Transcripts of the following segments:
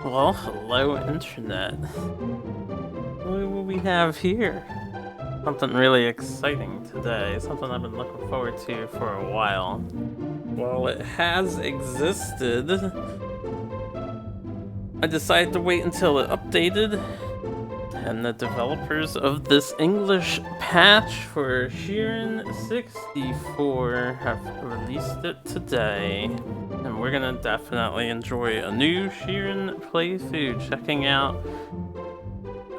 Well, hello internet. What do we have here? Something really exciting today, something I've been looking forward to for a while. Well, it has existed. I decided to wait until it updated, and the developers of this English patch for Shiren 64 have released it today. And we're gonna definitely enjoy a new Shiren playthrough, checking out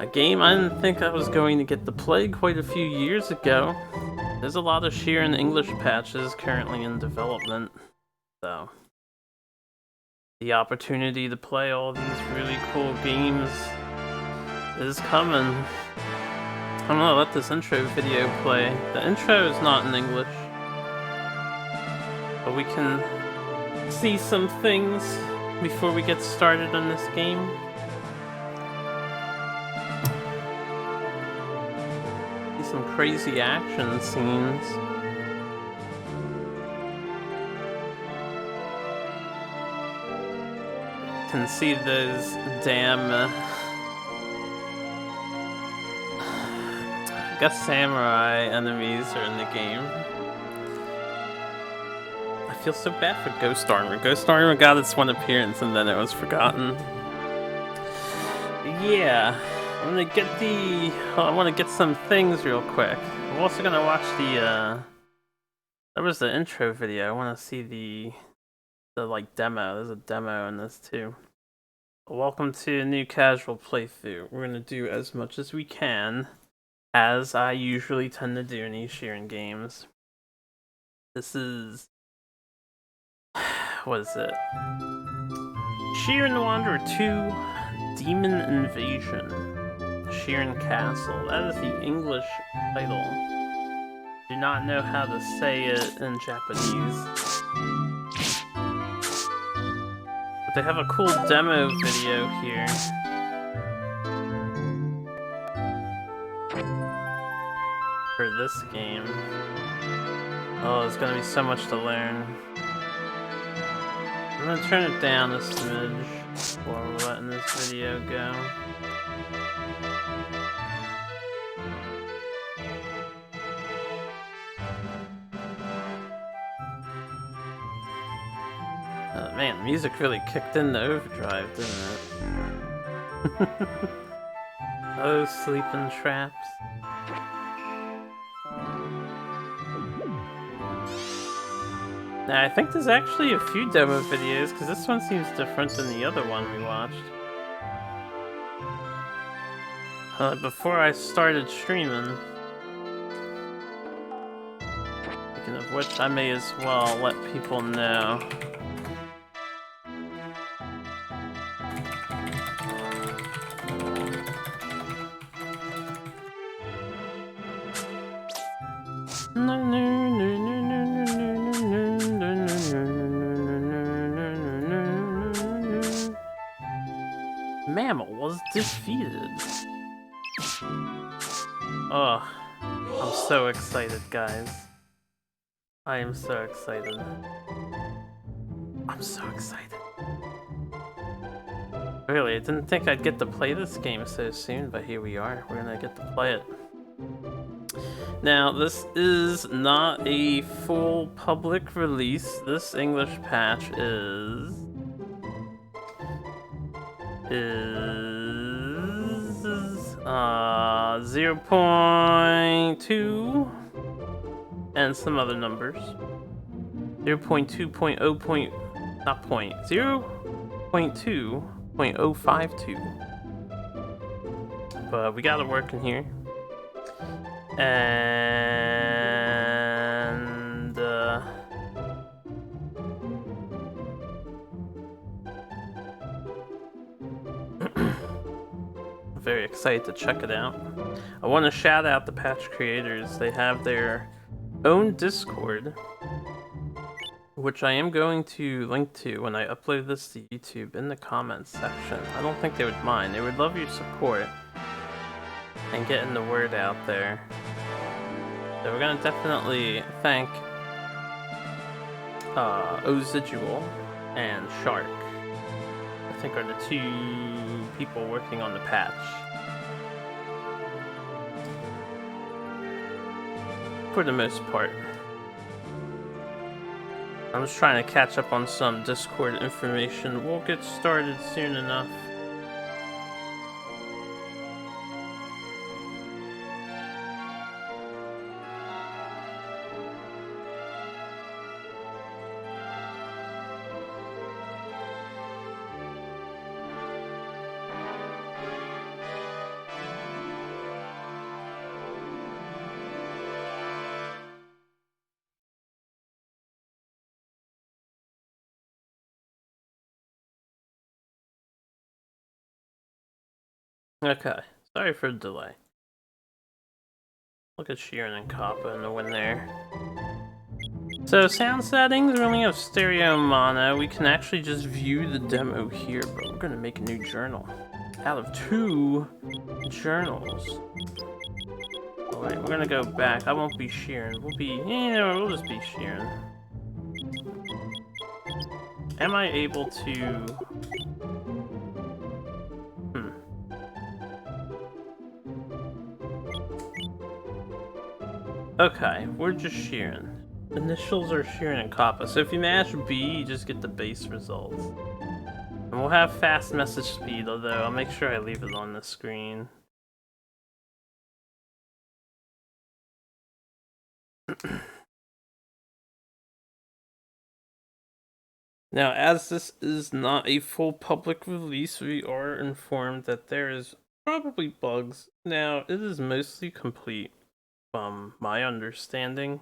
a game I didn't think I was going to get to play quite a few years ago. There's a lot of Shiren English patches currently in development, so the opportunity to play all these really cool games is coming. I'm gonna let this intro video play. The intro is not in English, but we can see some things before we get started on this game. See some crazy action scenes. Can see those damn I guess samurai enemies are in the game. I feel so bad for Ghost Armor. Ghost Armor got its one appearance and then it was forgotten. Yeah, I'm gonna get I want to get some things real quick. I'm also gonna watch the that was the intro video. I want to see the like demo. There's a demo in this too. Welcome to a new casual playthrough. We're gonna do as much as we can, as I usually tend to do in these Shiren games. This is... what is it? Shiren Wanderer 2 Demon Invasion. Shiren Castle. That is the English title. Do not know how to say it in Japanese. But they have a cool demo video here. For this game. Oh, there's gonna be so much to learn. I'm gonna turn it down a smidge while we're letting this video go. Oh man, the music really kicked into overdrive, didn't it? Oh, sleeping traps. Now, I think there's actually a few demo videos, because this one seems different than the other one we watched. Before I started streaming, speaking of which, I may as well let people know. Mammal was defeated. Oh, I'm so excited, guys. I am so excited. I'm so excited. Really, I didn't think I'd get to play this game so soon, but here we are. We're gonna get to play it. Now, this is not a full public release. This English patch is 0.2 and some other numbers. 0.2.0. Not point. 0.2.052. But we got it working here. And very excited to check it out. I want to shout out the patch creators. They have their own Discord, which I am going to link to when I upload this to YouTube in the comments section. I don't think they would mind. They would love your support and getting the word out there. So we're gonna definitely thank Ozidual and Shark think, are the two people working on the patch. For the most part. I'm just trying to catch up on some Discord information. We'll get started soon enough. Okay, sorry for the delay. Look at Shiren and Kappa in the win there. So sound settings, we only have stereo and mono. We can actually just view the demo here, but we're gonna make a new journal. Out of 2 journals. Oh wait, we're gonna go back. I won't be Shiren. We'll be, we'll just be Shiren. Am I able to... Okay, we're just Shiren. Initials are Shiren and Kappa, so if you mash B, you just get the base results. And we'll have fast message speed, although I'll make sure I leave it on the screen. Now, as this is not a full public release, we are informed that there is probably bugs. Now, it is mostly complete, from my understanding.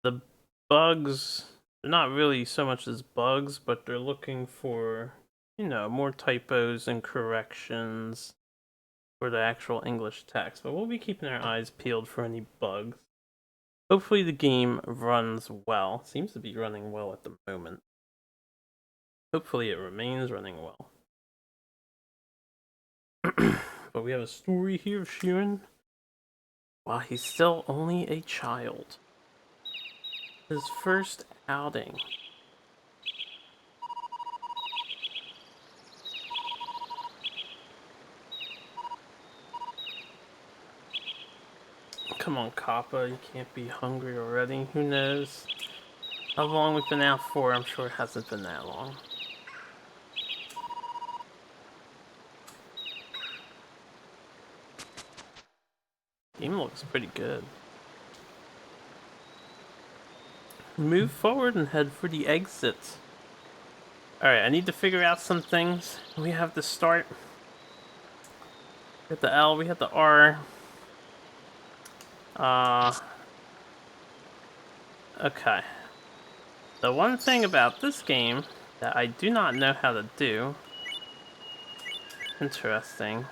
The bugs, they're not really so much as bugs, but they're looking for, more typos and corrections for the actual English text. But we'll be keeping our eyes peeled for any bugs. Hopefully the game runs well. Seems to be running well at the moment. Hopefully it remains running well. But we have a story here of Shiren. While he's still only a child. His first outing. Come on, Kappa, you can't be hungry already. Who knows how long we've been out for? I'm sure it hasn't been that long. Game looks pretty good. Move forward and head for the exit. Alright, I need to figure out some things. We have to start. We have the L, we have the R. Okay. The one thing about this game that I do not know how to do. Interesting.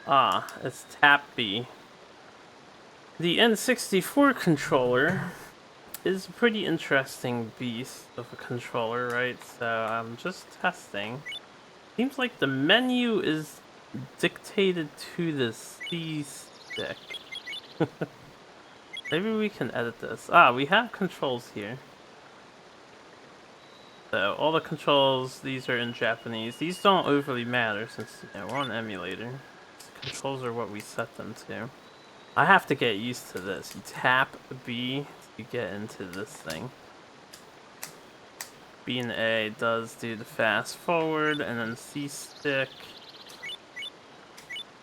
It's tap B. The N64 controller is a pretty interesting beast of a controller, right? So I'm just testing. Seems like the menu is dictated to the C stick. Maybe we can edit this. We have controls here. So all the controls, these are in Japanese. These don't overly matter since we're on emulator. The controls are what we set them to. I have to get used to this. You tap B to get into this thing. B and A does do the fast forward, and then C stick.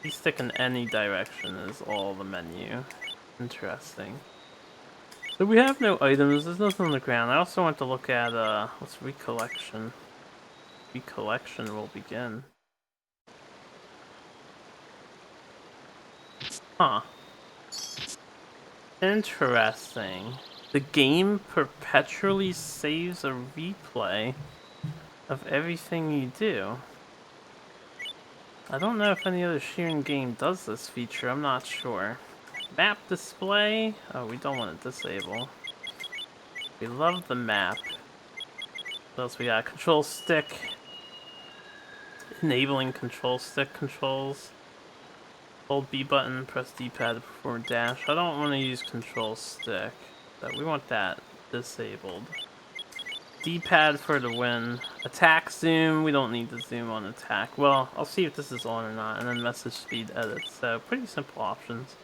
C stick in any direction is all the menu. Interesting. So we have no items, there's nothing on the ground. I also want to look at, what's recollection? Recollection will begin. Huh. Interesting. The game perpetually saves a replay of everything you do. I don't know if any other Shiren game does this feature, I'm not sure. Map display? Oh, we don't want to disable. We love the map. What else we got? Control stick. Enabling control stick controls. Hold B button, press D-pad to perform dash. I don't want to use control stick. So we want that disabled. D-pad for the win. Attack zoom, we don't need to zoom on attack. Well, I'll see if this is on or not, and then message speed edit. So, pretty simple options.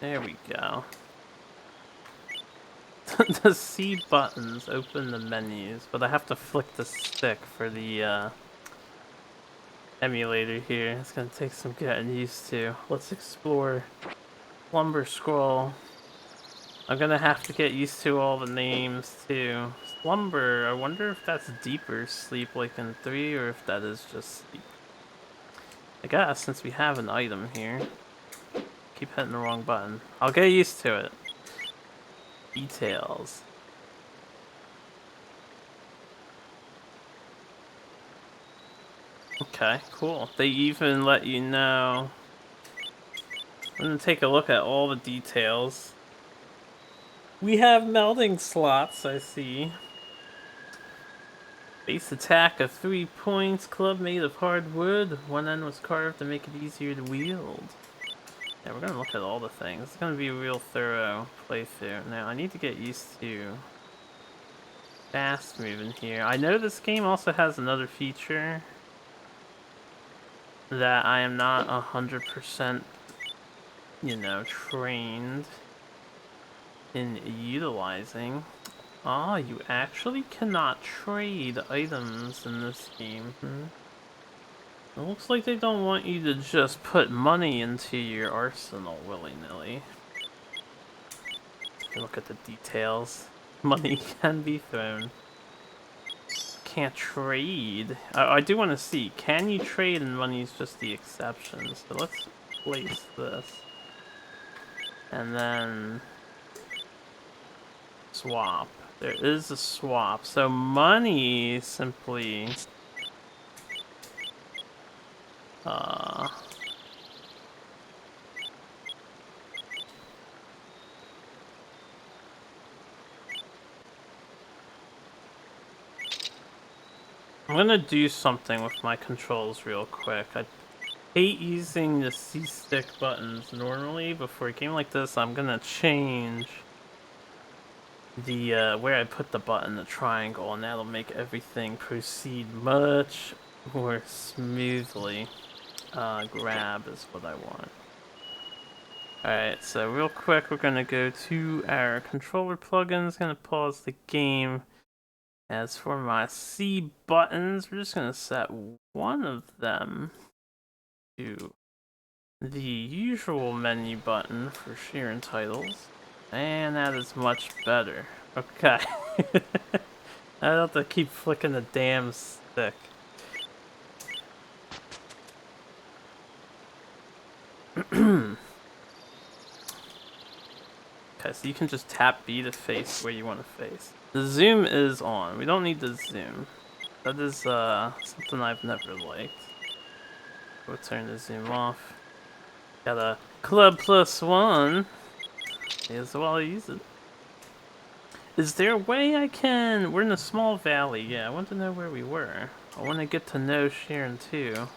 There we go. The C buttons open the menus, but I have to flick the stick for the emulator here. It's gonna take some getting used to. Let's explore Slumber Scroll. I'm gonna have to get used to all the names too. Slumber, I wonder if that's deeper sleep like in 3 or if that is just sleep. I guess since we have an item here. Keep hitting the wrong button. I'll get used to it. Details. Okay, cool. They even let you know. I'm gonna take a look at all the details. We have melding slots, I see. Base attack of 3 points, club made of hard wood. One end was carved to make it easier to wield. Yeah, we're gonna look at all the things. It's gonna be a real thorough playthrough. Now, I need to get used to fast moving here. I know this game also has another feature that I am not 100%, you know, trained in utilizing. Ah, you actually cannot trade items in this game. It looks like they don't want you to just put money into your arsenal willy-nilly. Look at the details. Money can be thrown. Can't trade. I do want to see, can you trade and money's just the exception? So let's place this. And then swap. There is a swap. So money simply I'm gonna do something with my controls real quick. I hate using the C-stick buttons normally, but for a game like this, I'm gonna change the where I put the button, the triangle, and that'll make everything proceed much more smoothly. Grab is what I want. Alright, so real quick, we're gonna go to our controller plugins, gonna pause the game. As for my C buttons, we're just gonna set one of them to the usual menu button for Shiren titles. And that is much better. Okay. I don't have to keep flicking the damn stick. Okay, so you can just tap B to face where you want to face. The zoom is on. We don't need the zoom. That is something I've never liked. We'll turn the zoom off. Got a club +1. May as well use it. Is there a way I can... We're in a small valley. Yeah, I want to know where we were. I want to get to know Shiren too.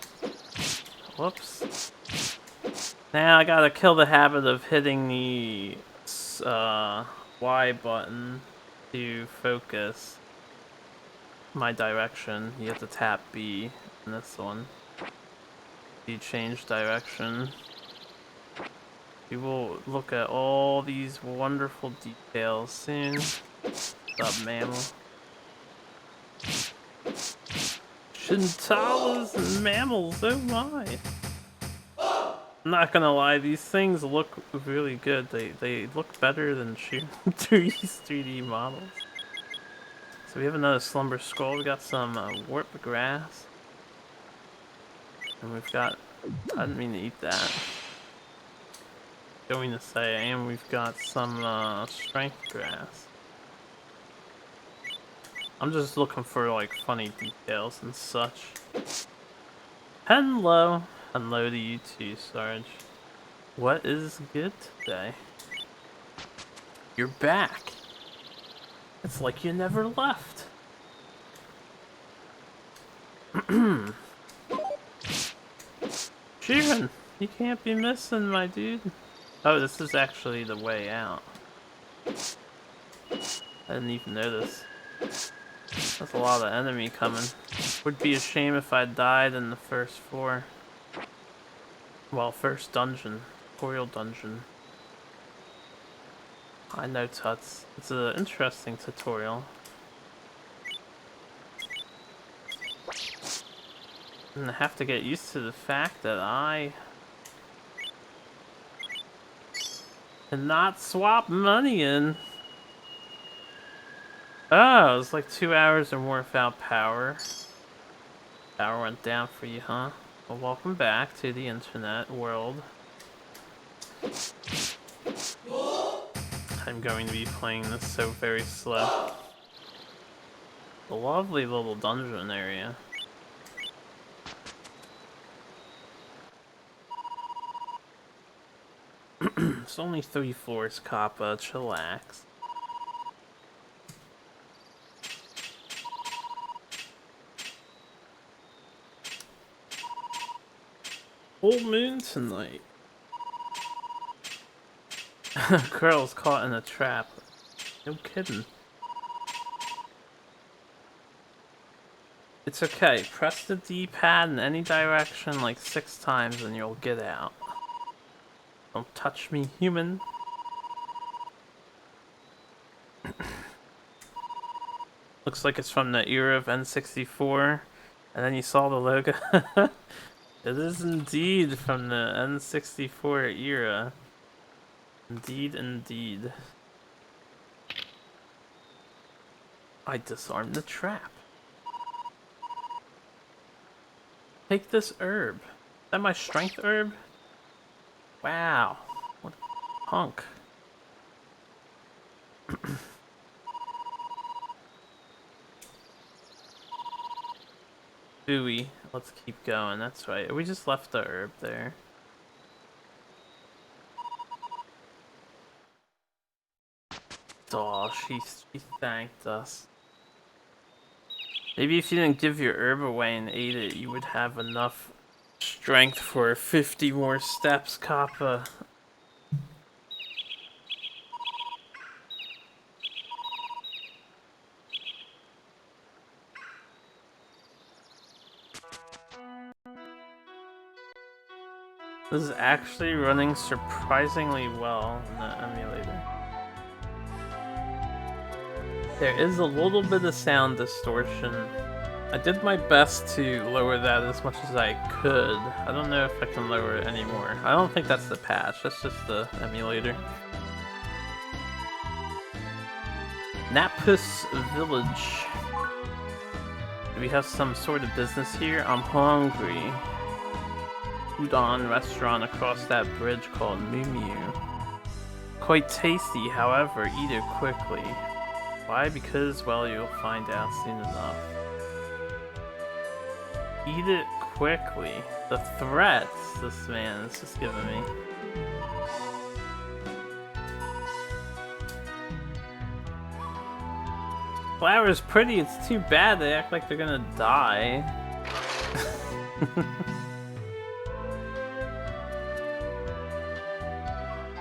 Whoops. Now I gotta kill the habit of hitting the Y button to focus my direction. You have to tap B in this one. You change direction. We will look at all these wonderful details soon. What's up, mammal? Shintalas and mammals, oh my! I'm not gonna lie, these things look really good. They look better than Shiren 3's 3D models. So we have another Slumber Scroll. We got some warp grass. And we've got... I didn't mean to eat that. Going to say, and we've got some strength grass. I'm just looking for like funny details and such. Hello! Hello to you too, Sarge. What is good today? You're back! It's like you never left. Shiren, you can't be missing, my dude. Oh, this is actually the way out. I didn't even notice. There's a lot of enemy coming. Would be a shame if I died in the first floor. Well, first dungeon. Tutorial dungeon. I know, Tuts. It's an interesting tutorial. And I have to get used to the fact that I cannot swap money in. Oh, it's like 2 hours or more without power. Power went down for you, huh? Well, welcome back to the internet world. I'm going to be playing this so very slow. A lovely little dungeon area. It's only 3 floors, Kappa. Chillax. Full moon tonight. Girl's caught in a trap. No kidding. It's okay. Press the D-pad in any direction like 6 times and you'll get out. Don't touch me, human. Looks like it's from the era of N64. And then you saw the logo. It is indeed from the N64 era. Indeed, indeed. I disarmed the trap. Take this herb. Is that my strength herb? Wow. What a punk. Booey. Let's keep going. That's right. We just left the herb there. Aw, she thanked us. Maybe if you didn't give your herb away and ate it, you would have enough strength for 50 more steps, Kappa. This is actually running surprisingly well in the emulator. There is a little bit of sound distortion. I did my best to lower that as much as I could. I don't know if I can lower it anymore. I don't think that's the patch, that's just the emulator. Napus Village. Do we have some sort of business here? I'm hungry. Udon restaurant across that bridge called Mumu. Quite tasty, however, eat it quickly. Why? Because, well, you'll find out soon enough. Eat it quickly. The threats this man is just giving me. Flower's pretty, it's too bad they act like they're gonna die.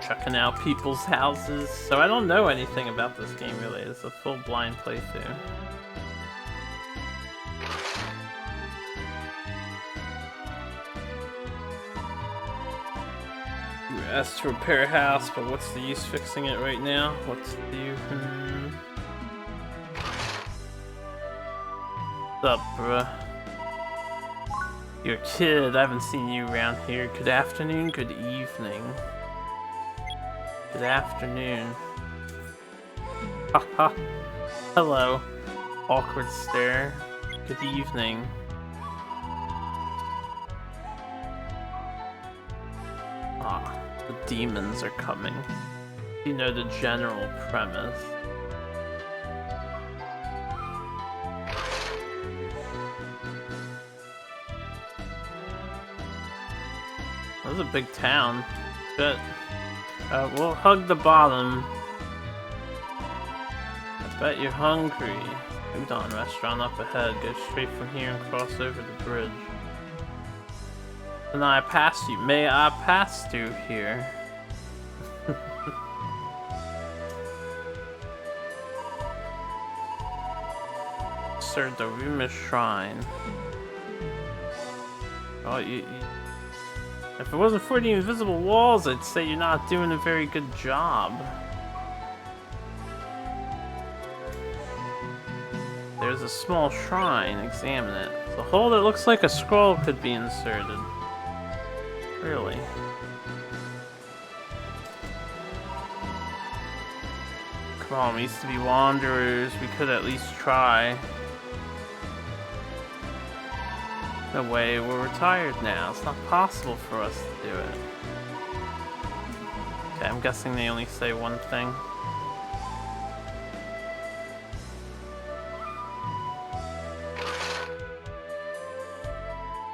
Checking out people's houses. So I don't know anything about this game really. It's a full blind playthrough. You were asked to repair a house, but what's the use fixing it right now? What's the use? What's up, bruh? You're a kid. I haven't seen you around here. Good afternoon, good evening. Good afternoon. Haha. Hello. Awkward stare. Good evening. Ah, the demons are coming. You know the general premise. That was a big town. But we'll hug the bottom. I bet you're hungry. Udon restaurant up ahead. Go straight from here and cross over the bridge. And I passed you. May I pass through here? insert the Rumus Shrine. Oh, if it wasn't for the invisible walls, I'd say you're not doing a very good job. There's a small shrine. Examine it. It's a hole that looks like a scroll could be inserted. Really? Come on, we used to be wanderers. We could at least try. No way, we're retired now. It's not possible for us to do it. Okay, I'm guessing they only say one thing.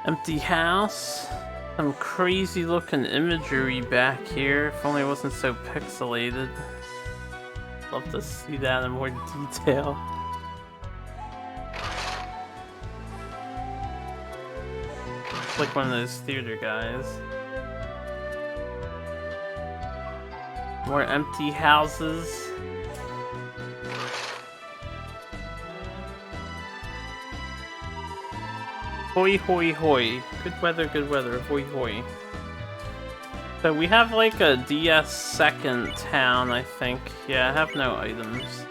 Empty house. Some crazy looking imagery back here. If only it wasn't so pixelated. Love to see that in more detail. Like one of those theater guys. More empty houses. Hoi hoi hoi. Good weather, hoi hoi. So we have like a DS second town, I think. Yeah, I have no items.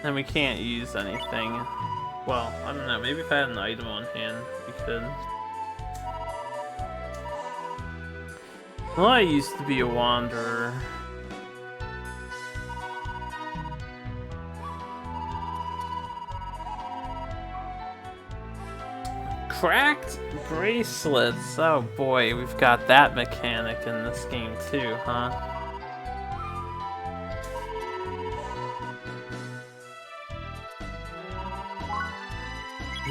And we can't use anything. Well, I don't know, maybe if I had an item on hand, we could. Well, I used to be a wanderer. Cracked bracelets! Oh boy, we've got that mechanic in this game too, huh?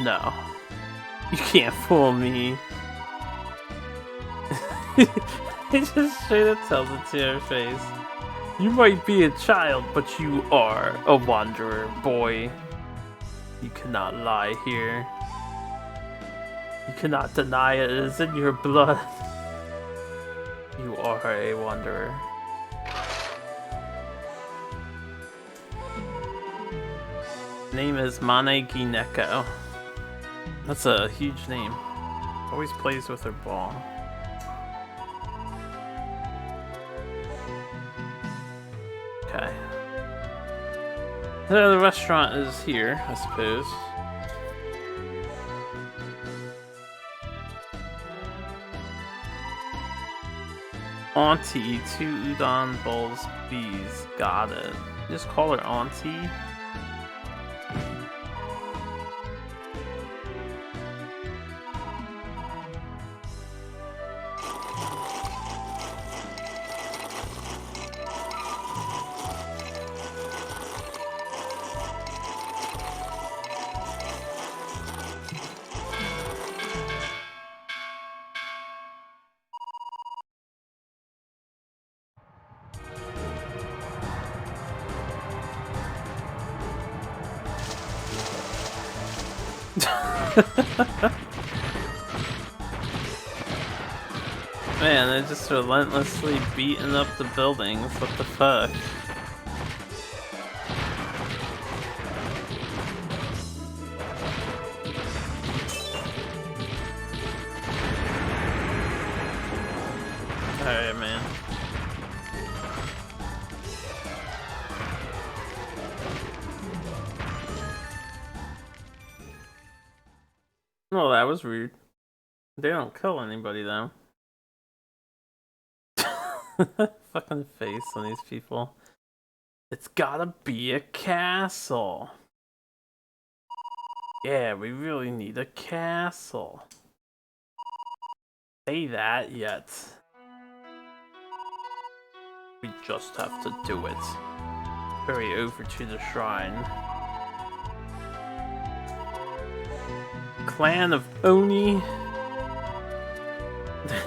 No. You can't fool me. He just straight up tells it to her face. You might be a child, but you are a wanderer, boy. You cannot lie here. You cannot deny it is in your blood. You are a wanderer. Name is Mane Gineko. That's a huge name. Always plays with her ball. Okay. The restaurant is here, I suppose. Auntie, 2 udon bowls, please. Got it. Just call her Auntie. Man, they're just relentlessly beating up the buildings. What the fuck? Alright, man. Well, that was rude. They don't kill anybody, though. Fucking face on these people. It's gotta be a castle. Yeah, we really need a castle. Say that yet. We just have to do it. Hurry over to the shrine. Clan of Oni.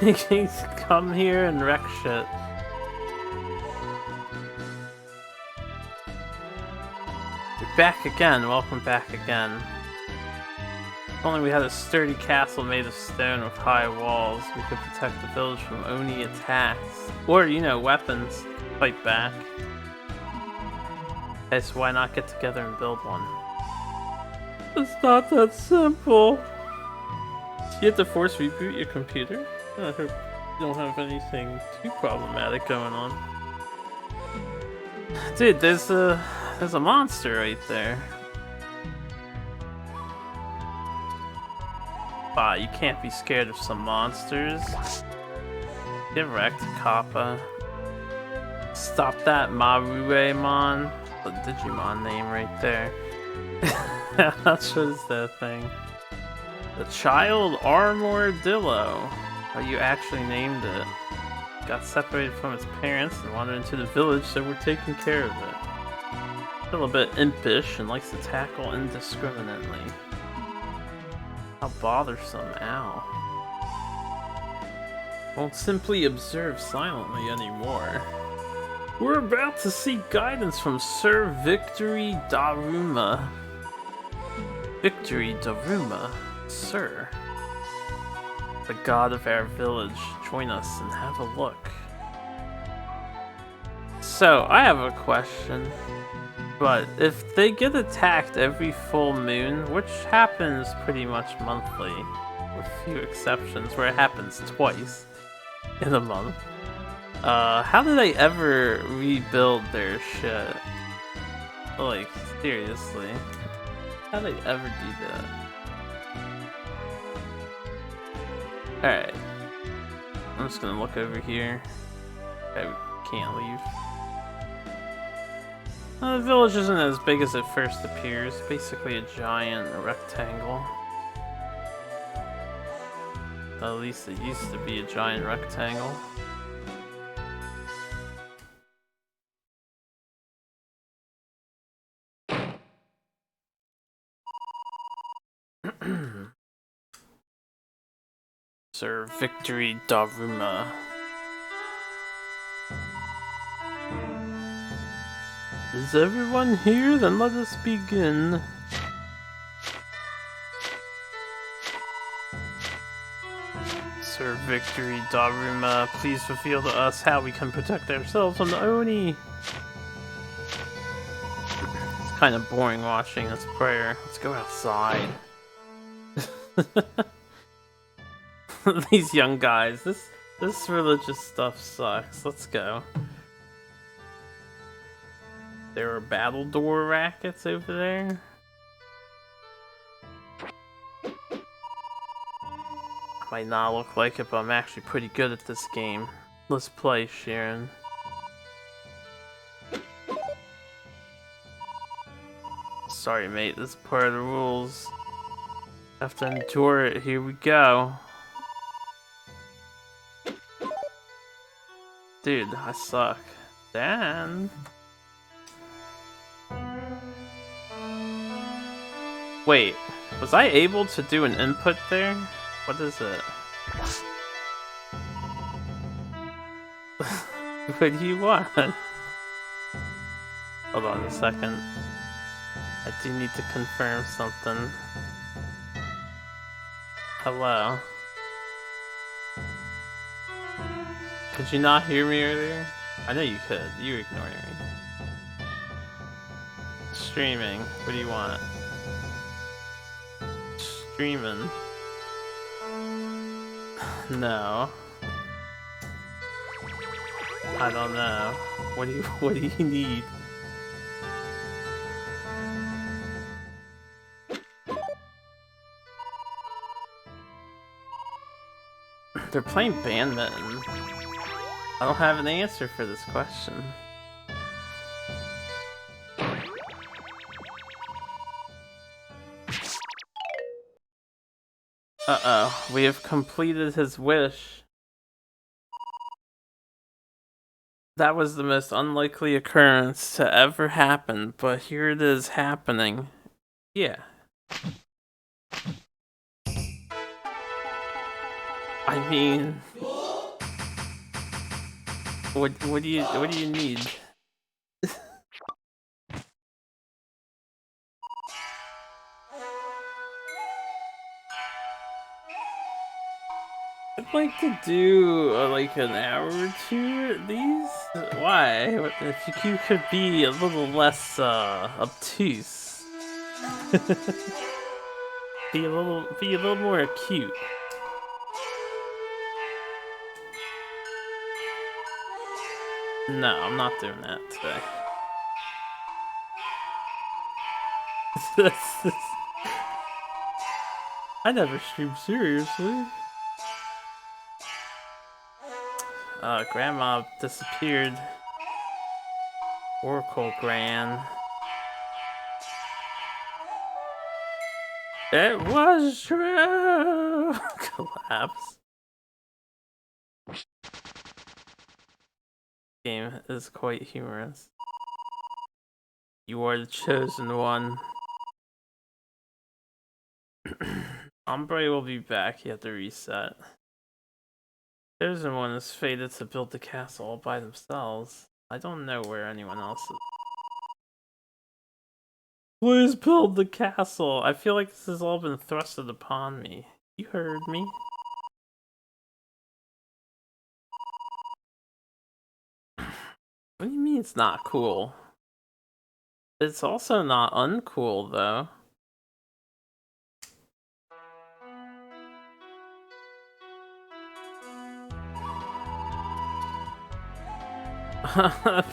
They come here and wreck shit. We're back again. Welcome back again. If only we had a sturdy castle made of stone with high walls, we could protect the village from Oni attacks. Or, you know, weapons. Fight back. Okay, so why not get together and build one? It's not that simple. You have to force reboot your computer? I hope you don't have anything too problematic going on. Dude, there's a monster right there. Bah, you can't be scared of some monsters. Get wrecked, Kappa. Stop that, Maruemon. The Digimon name right there. That shows that thing. The Child Armordillo. Oh, you actually named it. Got separated from its parents and wandered into the village, so we're taking care of it. Still a bit impish and likes to tackle indiscriminately. How bothersome, ow. Won't simply observe silently anymore. We're about to seek guidance from Sir Victory Daruma. Victory Daruma? Sir? The god of our village. Join us and have a look. So, I have a question. But if they get attacked every full moon, which happens pretty much monthly, with few exceptions where it happens twice in a month, how do they ever rebuild their shit? Like, seriously. How do they ever do that? Alright. I'm just gonna look over here. Okay, we can't leave. The village isn't as big as it first appears. Basically a giant rectangle. At least it used to be a giant rectangle. Sir Victory Daruma. Is everyone here? Then let us begin. Sir Victory Daruma, please reveal to us how we can protect ourselves from the Oni. It's kind of boring watching this prayer. Let's go outside. These young guys, this religious stuff sucks. Let's go. There are battle door rackets over there. Might not look like it, but I'm actually pretty good at this game. Let's play, Shiren. Sorry, mate, this is part of the rules. Have to endure it. Here we go. Dude, I suck. Dan? Wait, was I able to do an input there? What is it? What do you want? Hold on a second. I do need to confirm something. Hello? Could you not hear me earlier? I know you could. You were ignoring me. Streaming. What do you want? Streaming. No. I don't know. What do you need? They're playing badminton. I don't have an answer for this question. Uh-oh, we have completed his wish. That was the most unlikely occurrence to ever happen, but here it is happening. Yeah. I mean, what do you need? I'd like to do like an hour or two at least. Why? If you could be a little less obtuse, be a little more acute. No, I'm not doing that today. I never stream seriously. Grandma disappeared. Oracle Gran. It was true! Collapse. Game is quite humorous. You are the chosen one. Ombre will be back, you have to reset. Chosen one is fated to build the castle all by themselves. I don't know where anyone else is. Please build the castle! I feel like this has all been thrusted upon me. You heard me. What do you mean it's not cool? It's also not uncool, though.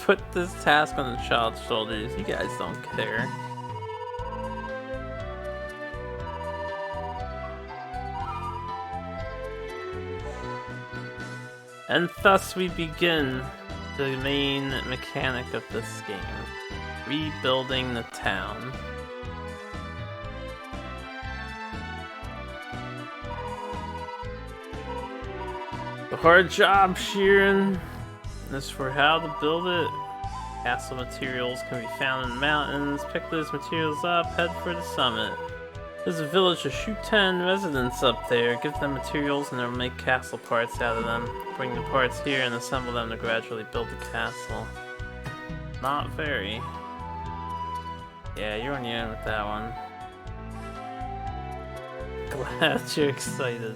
Put this task on the child's shoulders. You guys don't care. And thus we begin the main mechanic of this game. Rebuilding the town. A hard job, Shiren. As for how to build it, castle materials can be found in the mountains. Pick those materials up, head for the summit. There's a village of Shiren residents up there. Give them materials and they'll make castle parts out of them. Bring the parts here and assemble them to gradually build the castle. Not very. Yeah, you're on your own with that one. Glad you're excited.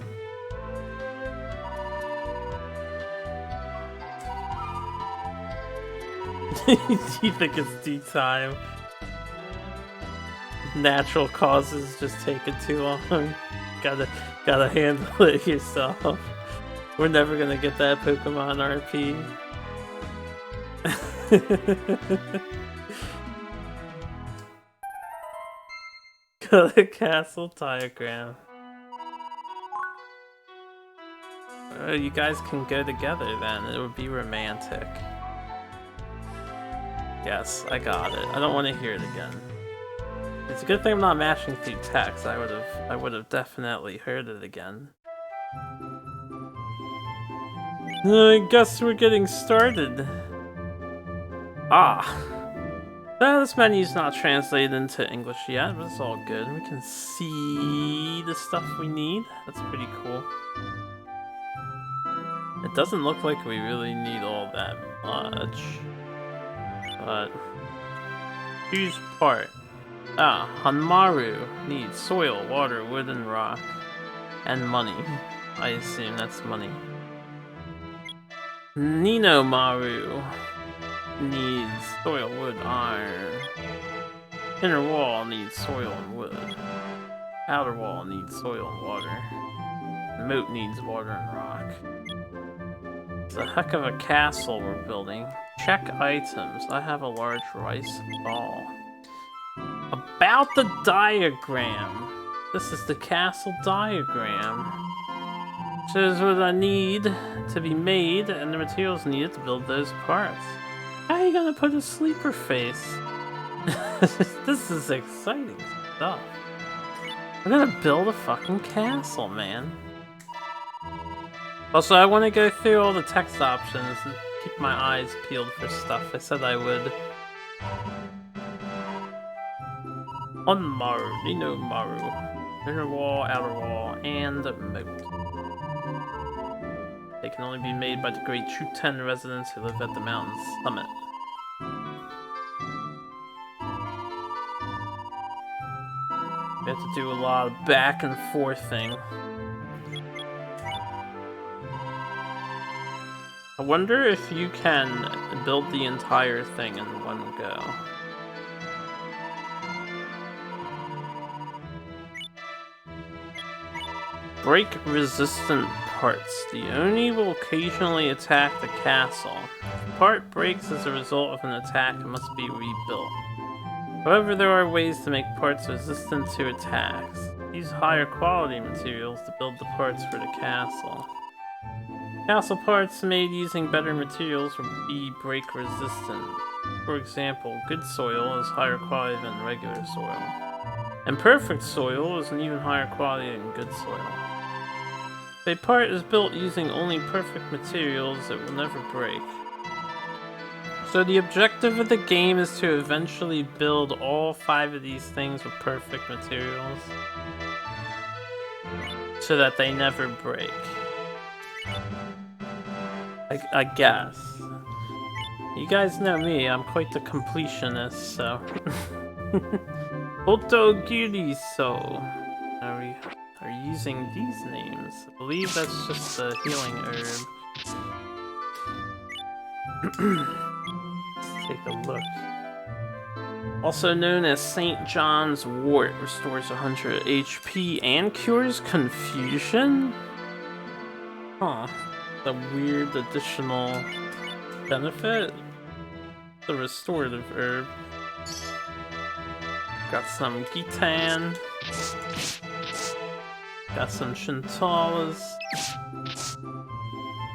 You think it's tea time? Natural causes just taking too long. Gotta handle it yourself. We're never gonna get that Pokemon RP. Got a castle diagram. You guys can go together then. It would be romantic. Yes, I got it. I don't want to hear it again. It's a good thing I'm not mashing through text. I would have definitely heard it again. I guess we're getting started. This menu's not translated into English yet, but it's all good. We can see the stuff we need. That's pretty cool. It doesn't look like we really need all that much. But choose part. Hanmaru needs soil, water, wood, and rock. And money. I assume that's money. Ninomaru needs soil, wood, iron. Inner wall needs soil and wood. Outer wall needs soil and water. Moat needs water and rock. It's a heck of a castle we're building. Check items. I have a large rice ball. About the diagram. This is the castle diagram. Shows what I need to be made and the materials needed to build those parts. How are you gonna put a sleeper face? This is exciting stuff. We're gonna build a fucking castle, man. Also, I want to go through all the text options and keep my eyes peeled for stuff. I said I would. Onmaru, Ninomaru. Inner wall, outer wall, and moat. They can only be made by the great Shiren residents who live at the mountain's summit. We have to do a lot of back and forthing. I wonder if you can build the entire thing in one go. Break-resistant parts. The Oni will occasionally attack the castle. If a part breaks as a result of an attack, it must be rebuilt. However, there are ways to make parts resistant to attacks. Use higher quality materials to build the parts for the castle. Castle parts made using better materials will be break resistant. For example, good soil is higher quality than regular soil. And perfect soil is an even higher quality than good soil. If a part is built using only perfect materials, it will never break. So the objective of the game is to eventually build all 5 of these things with perfect materials, so that they never break. I guess. You guys know me, I'm quite the completionist, so... Otogiriso. Are you using these names? I believe that's just a healing herb. Let's take a look. Also known as St. John's Wort, restores 100 HP and cures confusion? Huh. A weird additional benefit? The restorative herb. Got some Gitan. Got some Shintalas.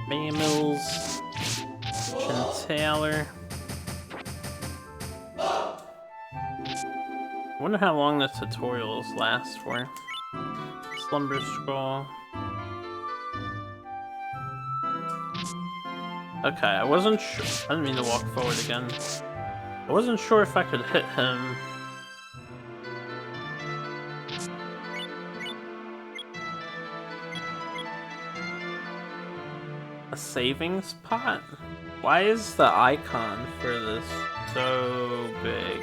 Mamils. Shintaler. I wonder how long the tutorials last for. Slumber Scroll. Okay, I wasn't sure. I didn't mean to walk forward again. I wasn't sure if I could hit him. A savings pot? Why is the icon for this so big?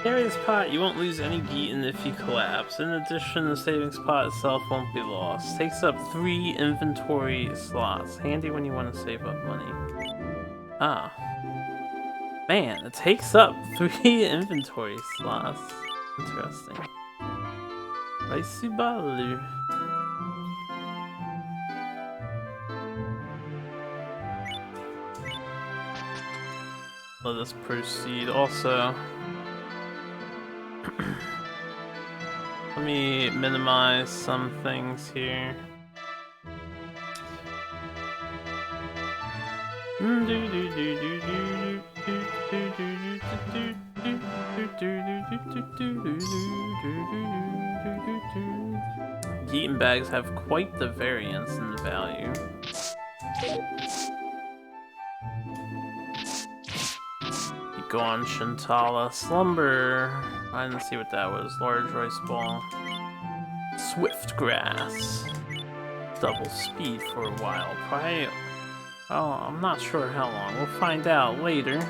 Carry this pot, you won't lose any Geaton if you collapse. In addition, the savings pot itself won't be lost. Takes up 3 inventory slots. Handy when you want to save up money. Ah. Man, it takes up 3 inventory slots. Interesting. Raisubalu. Let us proceed. Also, let me minimize some things here. Geaton bags have quite the variance in the value. Go on, Shintala. Slumber. I didn't see what that was. Large rice ball. Swift grass. Double speed for a while. Probably. Oh, I'm not sure how long. We'll find out later.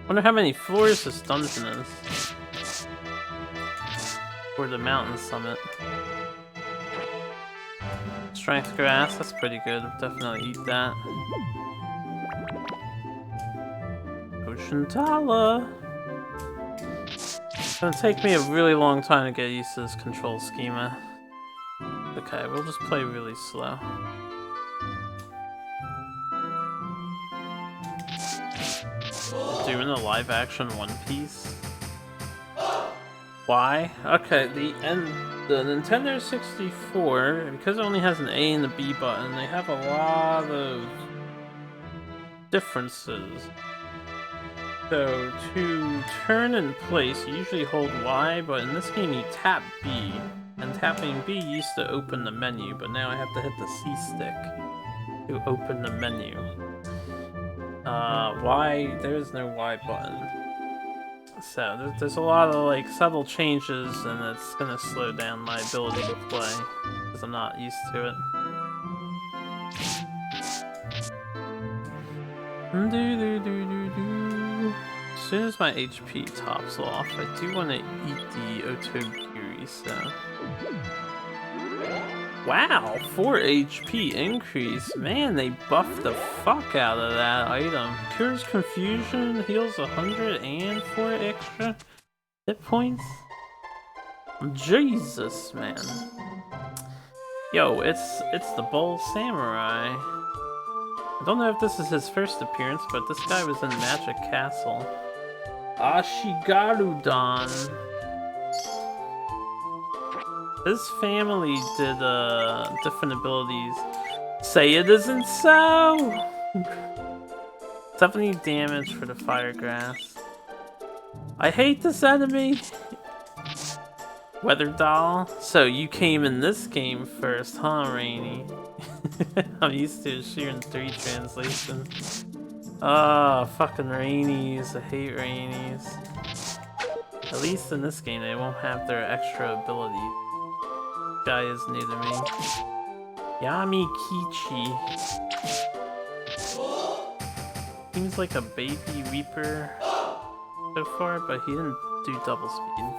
Wonder how many floors this dungeon is. For the mountain summit. Strength grass, that's pretty good. I'll definitely eat that. Oceantala! It's gonna take me a really long time to get used to this control schema. Okay, we'll just play really slow. Doing a live action One Piece? Why? Okay, the Nintendo 64, because it only has an A and a B button, they have a lot of differences. So, to turn in place, you usually hold Y, but in this game you tap B. And tapping B used to open the menu, but now I have to hit the C stick to open the menu. Y, there is no Y button. So there's a lot of like subtle changes, and it's gonna slow down my ability to play because I'm not used to it. As soon as my HP tops off, I do want to eat the Otogiri, so Wow, 4 HP increase. Man, they buffed the fuck out of that item. Cures confusion, heals 100 and 4 extra hit points. Jesus, man. Yo, it's the Bull Samurai. I don't know if this is his first appearance, but this guy was in Magic Castle. Ashigarudan. His family did different abilities. Say it isn't so! 70 damage for the fire grass. I hate this enemy! Weather doll. So you came in this game first, huh, Rainy? I'm used to a Shiren 3 translation. Ah, fucking Rainies. I hate Rainies. At least in this game, they won't have their extra abilities. Guy is new to me. Yami Kichi. Seems like a baby Reaper so far, but he didn't do double speed.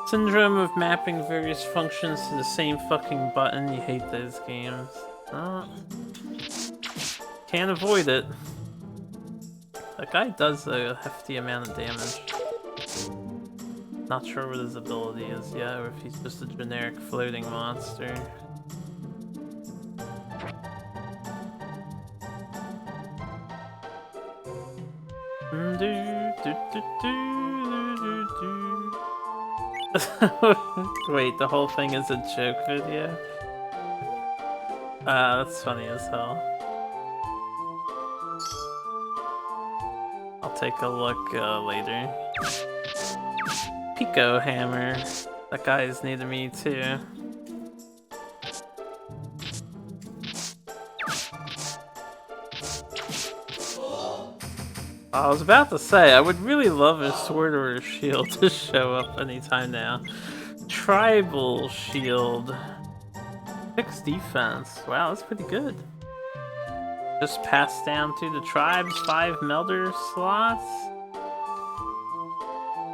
Syndrome of mapping various functions to the same fucking button. You hate those games. Oh. Can't avoid it. That guy does a hefty amount of damage. Not sure what his ability is yet, or if he's just a generic floating monster. Wait, the whole thing is a joke video? That's funny as hell. I'll take a look later. Pico Hammer. That guy is new to me too. I was about to say, I would really love a sword or a shield to show up anytime now. Tribal shield. 6 defense. Wow, that's pretty good. Just pass down to the tribes, 5 melder slots.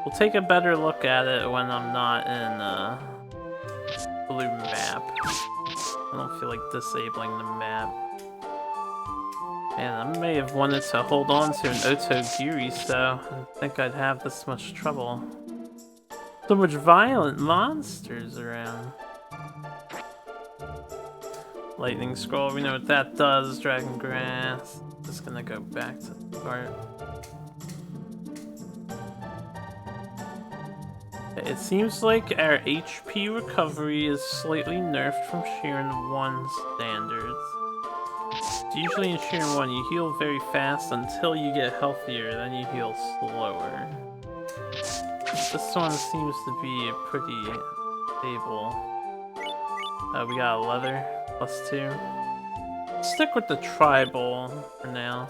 We'll take a better look at it when I'm not in blue map. I don't feel like disabling the map. Man, I may have wanted to hold on to an Otogiri, so I didn't think I'd have this much trouble. So much violent monsters around. Lightning Scroll, we know what that does. Dragon Grass. Just gonna go back to the start. It seems like our HP recovery is slightly nerfed from Shiren 1 standards. Usually in Shiren 1 you heal very fast until you get healthier, then you heal slower. This one seems to be pretty stable. We got a leather, +2. Stick with the tribal for now.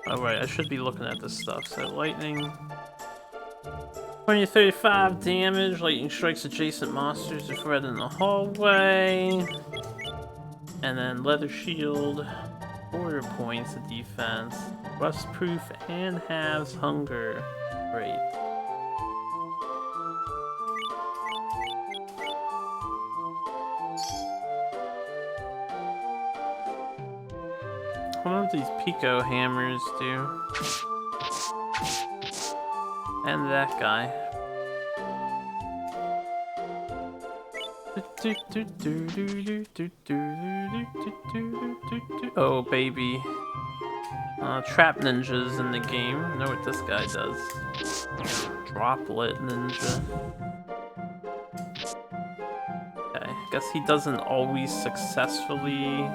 Oh right, I should be looking at this stuff. So lightning. 20-35 damage, lightning strikes adjacent monsters if read in the hallway. And then leather shield, 4 points of defense, rust proof, and halves hunger. Great. What do these Pico hammers do? And that guy. Oh baby. Trap ninjas in the game. I know what this guy does. Droplet ninja. Okay, I guess he doesn't always successfully...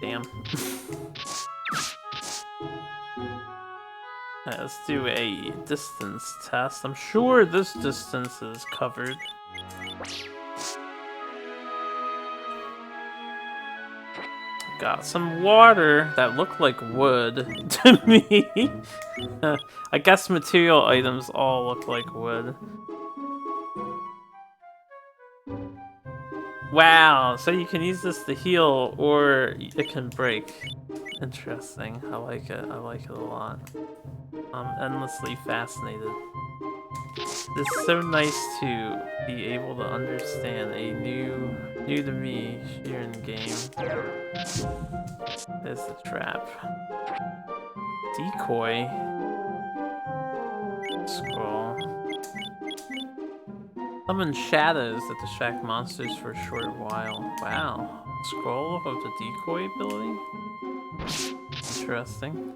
Damn. Let's do a distance test. I'm sure this distance is covered. Got some water that looked like wood to me. I guess material items all look like wood. Wow, so you can use this to heal, or it can break. Interesting. I like it. I like it a lot. I'm endlessly fascinated. It's so nice to be able to understand a new to me Shiren game. There's the trap. Decoy. Scroll. Summon shadows that distract monsters for a short while. Wow. Scroll of the decoy ability? Interesting.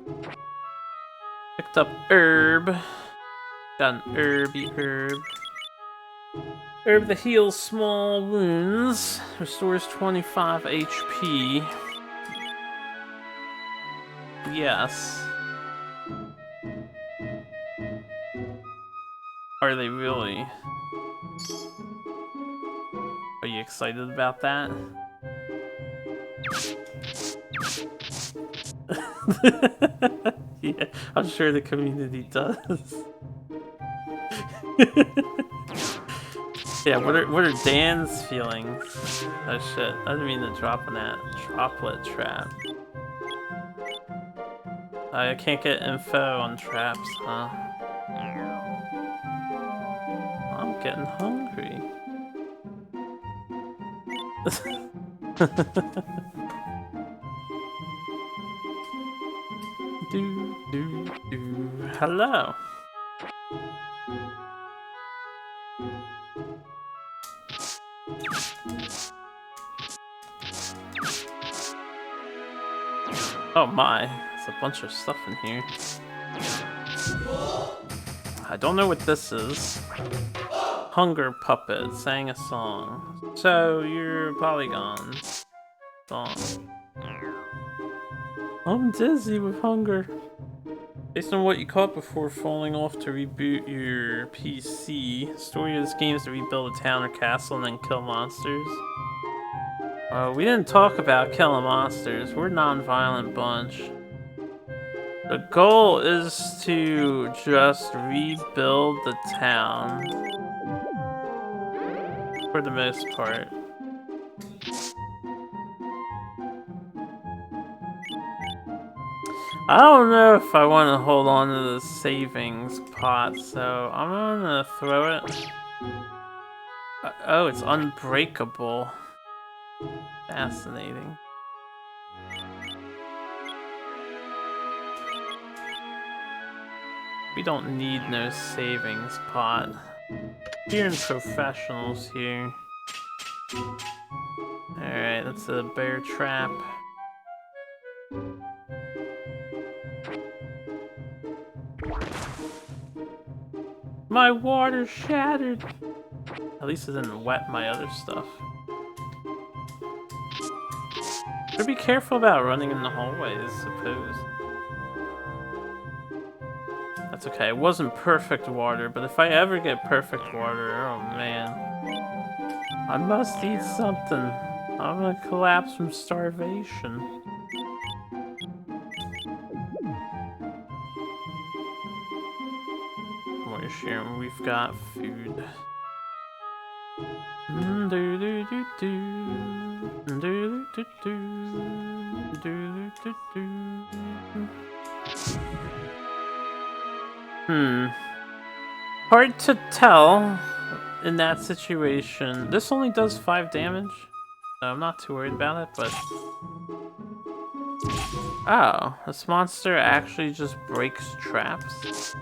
Picked up herb. Got an herby herb. Herb that heals small wounds. Restores 25 HP. Yes. Are they really? Are you excited about that? Yeah, I'm sure the community does. Yeah, what are Dan's feelings? Oh shit, I didn't mean to drop on that droplet trap. I can't get info on traps, huh? I'm getting hungry. Hello. Oh my, there's a bunch of stuff in here. I don't know what this is. Hunger Puppet sang a song. So you're Polygon. Song. I'm dizzy with hunger. Based on what you caught before falling off to reboot your PC, the story of this game is to rebuild a town or castle and then kill monsters. We didn't talk about killing monsters. We're a non-violent bunch. The goal is to just rebuild the town. For the most part. I don't know if I want to hold on to the savings pot, so I'm gonna throw it. Oh, it's unbreakable. Fascinating. We don't need no savings pot. We're professionals here. Alright, that's a bear trap. My water shattered! At least it didn't wet my other stuff. Should be careful about running in the hallways, I suppose. That's okay, it wasn't perfect water, but if I ever get perfect water, oh man. I must eat something. I'm gonna collapse from starvation. We're sharing, we've got food. Hard to tell in that situation. This only does 5 damage. So I'm not too worried about it, but... Oh, this monster actually just breaks traps?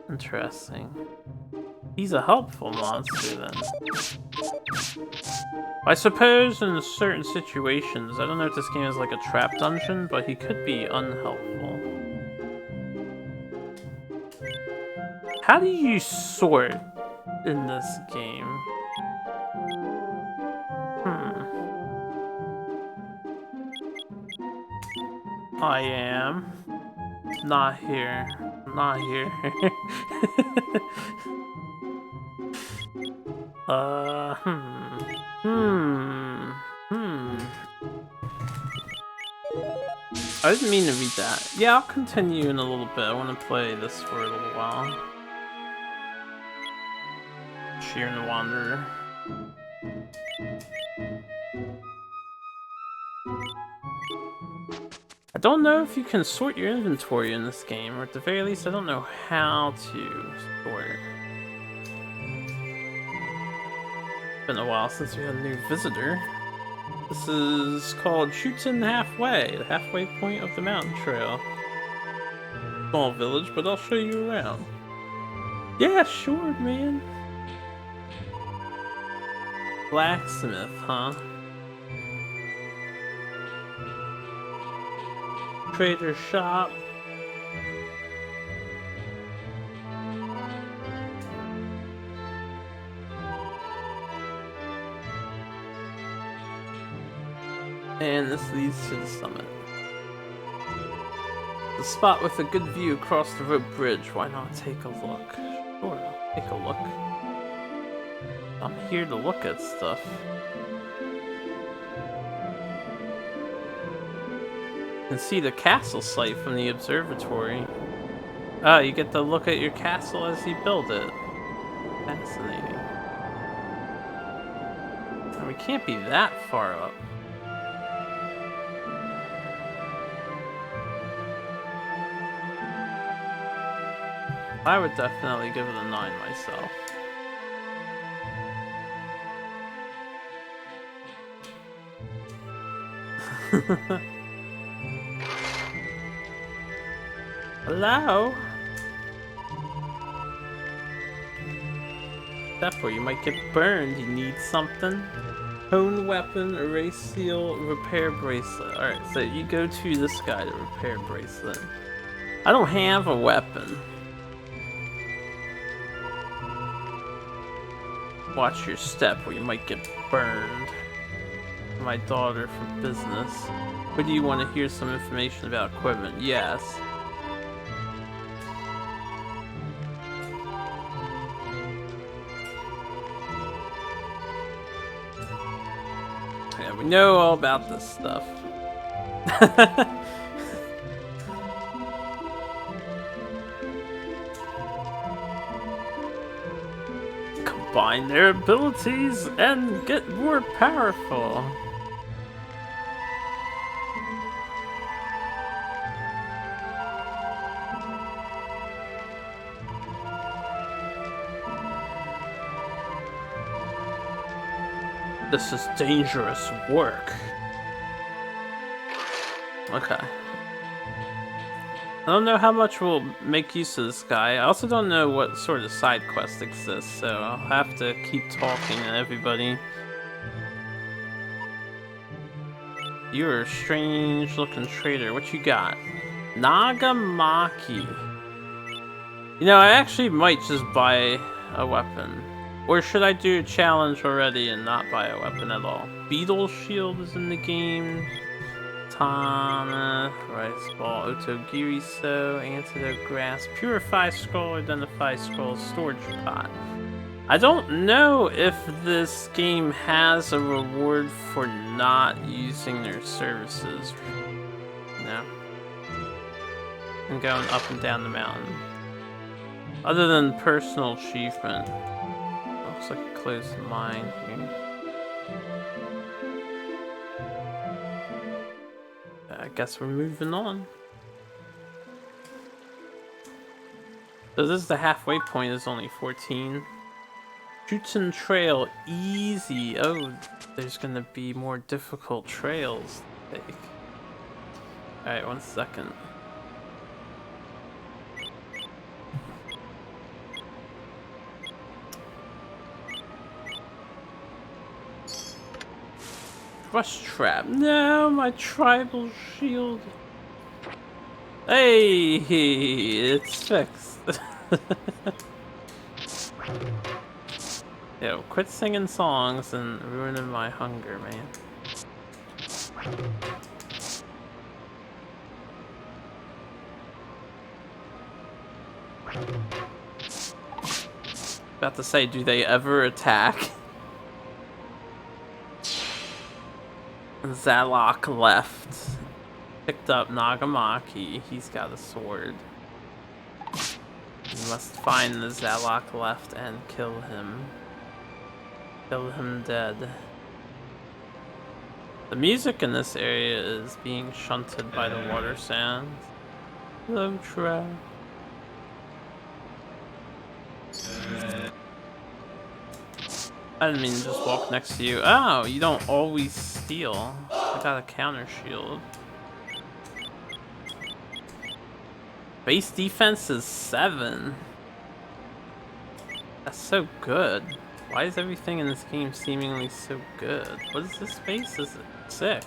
Interesting. He's a helpful monster then. I suppose in certain situations, I don't know if this game is like a trap dungeon, but he could be unhelpful. How do you sort in this game? I am not here. Not here. I didn't mean to read that. Yeah, I'll continue in a little bit. I want to play this for a little while. Shiren the Wanderer. I don't know if you can sort your inventory in this game, or at the very least, I don't know how to sort it. Been a while since we had a new visitor. This is called Shiren Halfway, the halfway point of the mountain trail. Small village, but I'll show you around. Yeah, sure, man. Blacksmith, huh? Trader shop. And this leads to the summit. The spot with a good view across the rope bridge. Why not take a look? Sure, I'll take a look. I'm here to look at stuff. You can see the castle site from the observatory. Oh, you get to look at your castle as you build it. Fascinating. And we can't be that far up. I would definitely give it a 9 myself. Hello? Step where you might get burned. You need something? Hone weapon, erase seal, repair bracelet. Alright, so you go to this guy to repair bracelet. I don't have a weapon. Watch your step where you might get burned. My daughter for business. Or do you want to hear some information about equipment? Yes. Yeah, we know all about this stuff. Combine their abilities and get more powerful. This is dangerous work. Okay. I don't know how much we'll make use of this guy. I also don't know what sort of side quest exists, so I'll have to keep talking to everybody. You're a strange looking trader. What you got? Nagamaki. You know, I actually might just buy a weapon. Or should I do a challenge already and not buy a weapon at all? Beetle Shield is in the game. Tana, Rice Ball, Otogiriso, Antidote Grass, Purify Scroll, Identify Scroll, Storage Pot. I don't know if this game has a reward for not using their services. No. And going up and down the mountain. Other than personal achievement. Looks like a closed mine here. I guess we're moving on. So this is the halfway point, is only 14. Shiren Trail, easy. Oh, there's gonna be more difficult trails to take. Alright, 1 second. Rush trap. No, my tribal shield. Hey, it's fixed. Yo, quit singing songs and ruining my hunger, man. About to say, do they ever attack? Zalok left. Picked up Nagamaki. He's got a sword. You must find the Zalok left and kill him. Kill him dead. The music in this area is being shunted by the water sounds. Hello, Trap. I didn't mean to just walk next to you. Oh, you don't always steal. I got a counter shield. Base defense is 7. That's so good. Why is everything in this game seemingly so good? What is this base? Is it 6?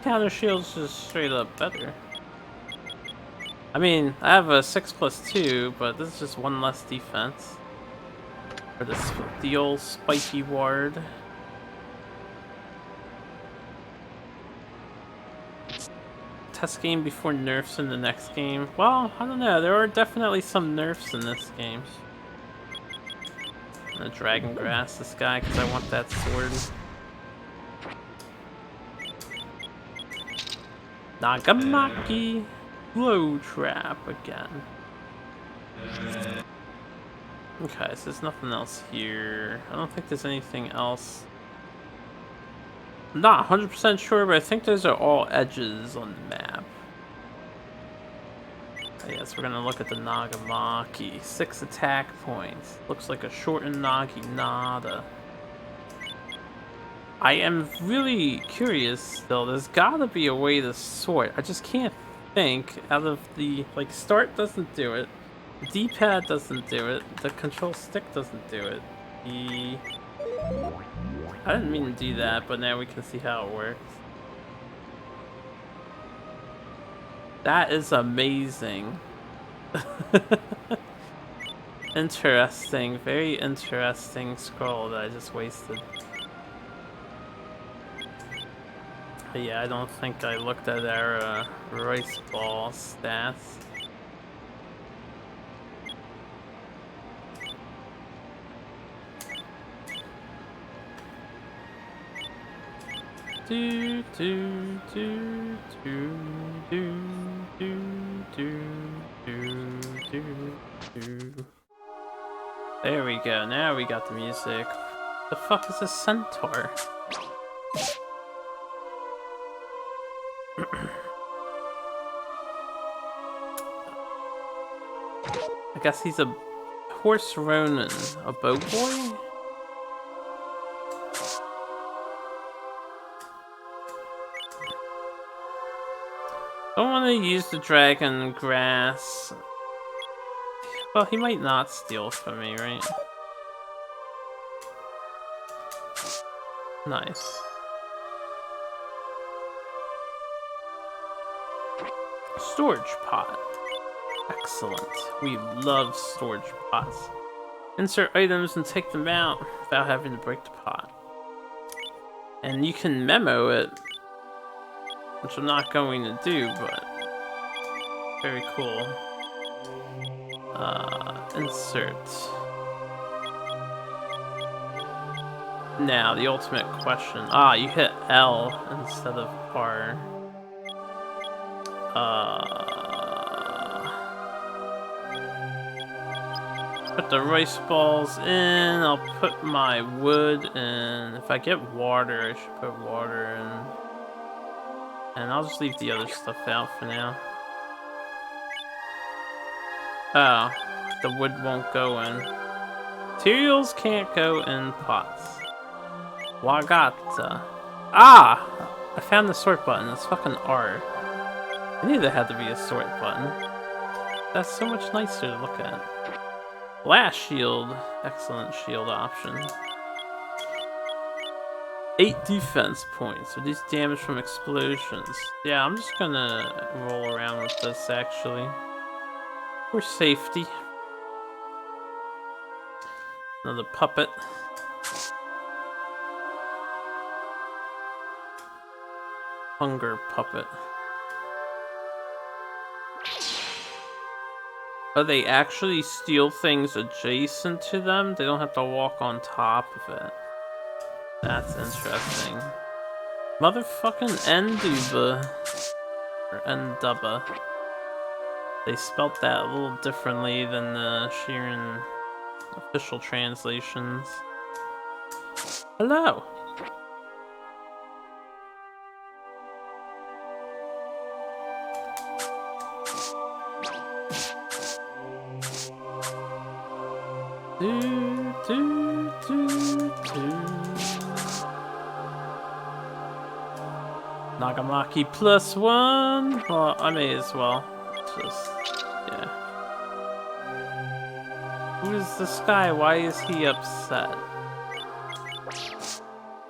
Counter shield's just straight up better. I mean, I have a 6+2, but this is just 1 less defense. For the old spiky ward. Test game before nerfs in the next game. Well, I don't know. There are definitely some nerfs in this game. I'm gonna dragon grass this guy because I want that sword. Nagamaki blow trap again. Okay, so there's nothing else here. I don't think there's anything else. I'm not 100% sure, but I think those are all edges on the map. Yes, we're gonna look at the Nagamaki. 6 attack points. Looks like a shortened Naginata. I am really curious, though. There's gotta be a way to sort. I just can't think out of the... Like, start doesn't do it. The D-pad doesn't do it. The control stick doesn't do it. I didn't mean to do that, but now we can see how it works. That is amazing. Interesting, very interesting scroll that I just wasted. But yeah, I don't think I looked at our rice ball stats. Do do do do do do do do do do. There we go. Now we got the music. The fuck is a centaur? I guess he's a horse ronin, a bow boy. Don't want to use the dragon grass. Well, he might not steal from me, right? Nice. Storage pot. Excellent. We love storage pots. Insert items and take them out without having to break the pot. And you can memo it, which I'm not going to do, but very cool. Insert. Now, the ultimate question. Ah, you hit L instead of R. Put the rice balls in. I'll put my wood in. If I get water, I should put water in. And I'll just leave the other stuff out for now. Oh, the wood won't go in. Materials can't go in pots. Wagata. Ah! I found the sort button. It's fucking R. I knew there had to be a sort button. That's so much nicer to look at. Blast shield. Excellent shield option. 8 defense points. Reduce damage from explosions. Yeah, I'm just gonna roll around with this actually. For safety. Another puppet. Hunger puppet. Oh, they actually steal things adjacent to them? They don't have to walk on top of it. That's interesting. Motherfucking Enduba. Or Endubba. They spelt that a little differently than the Shiren official translations. Hello! Do, do, do, do. Nagamaki +1. Well, I may as well. Just, yeah. Who is this guy? Why is he upset?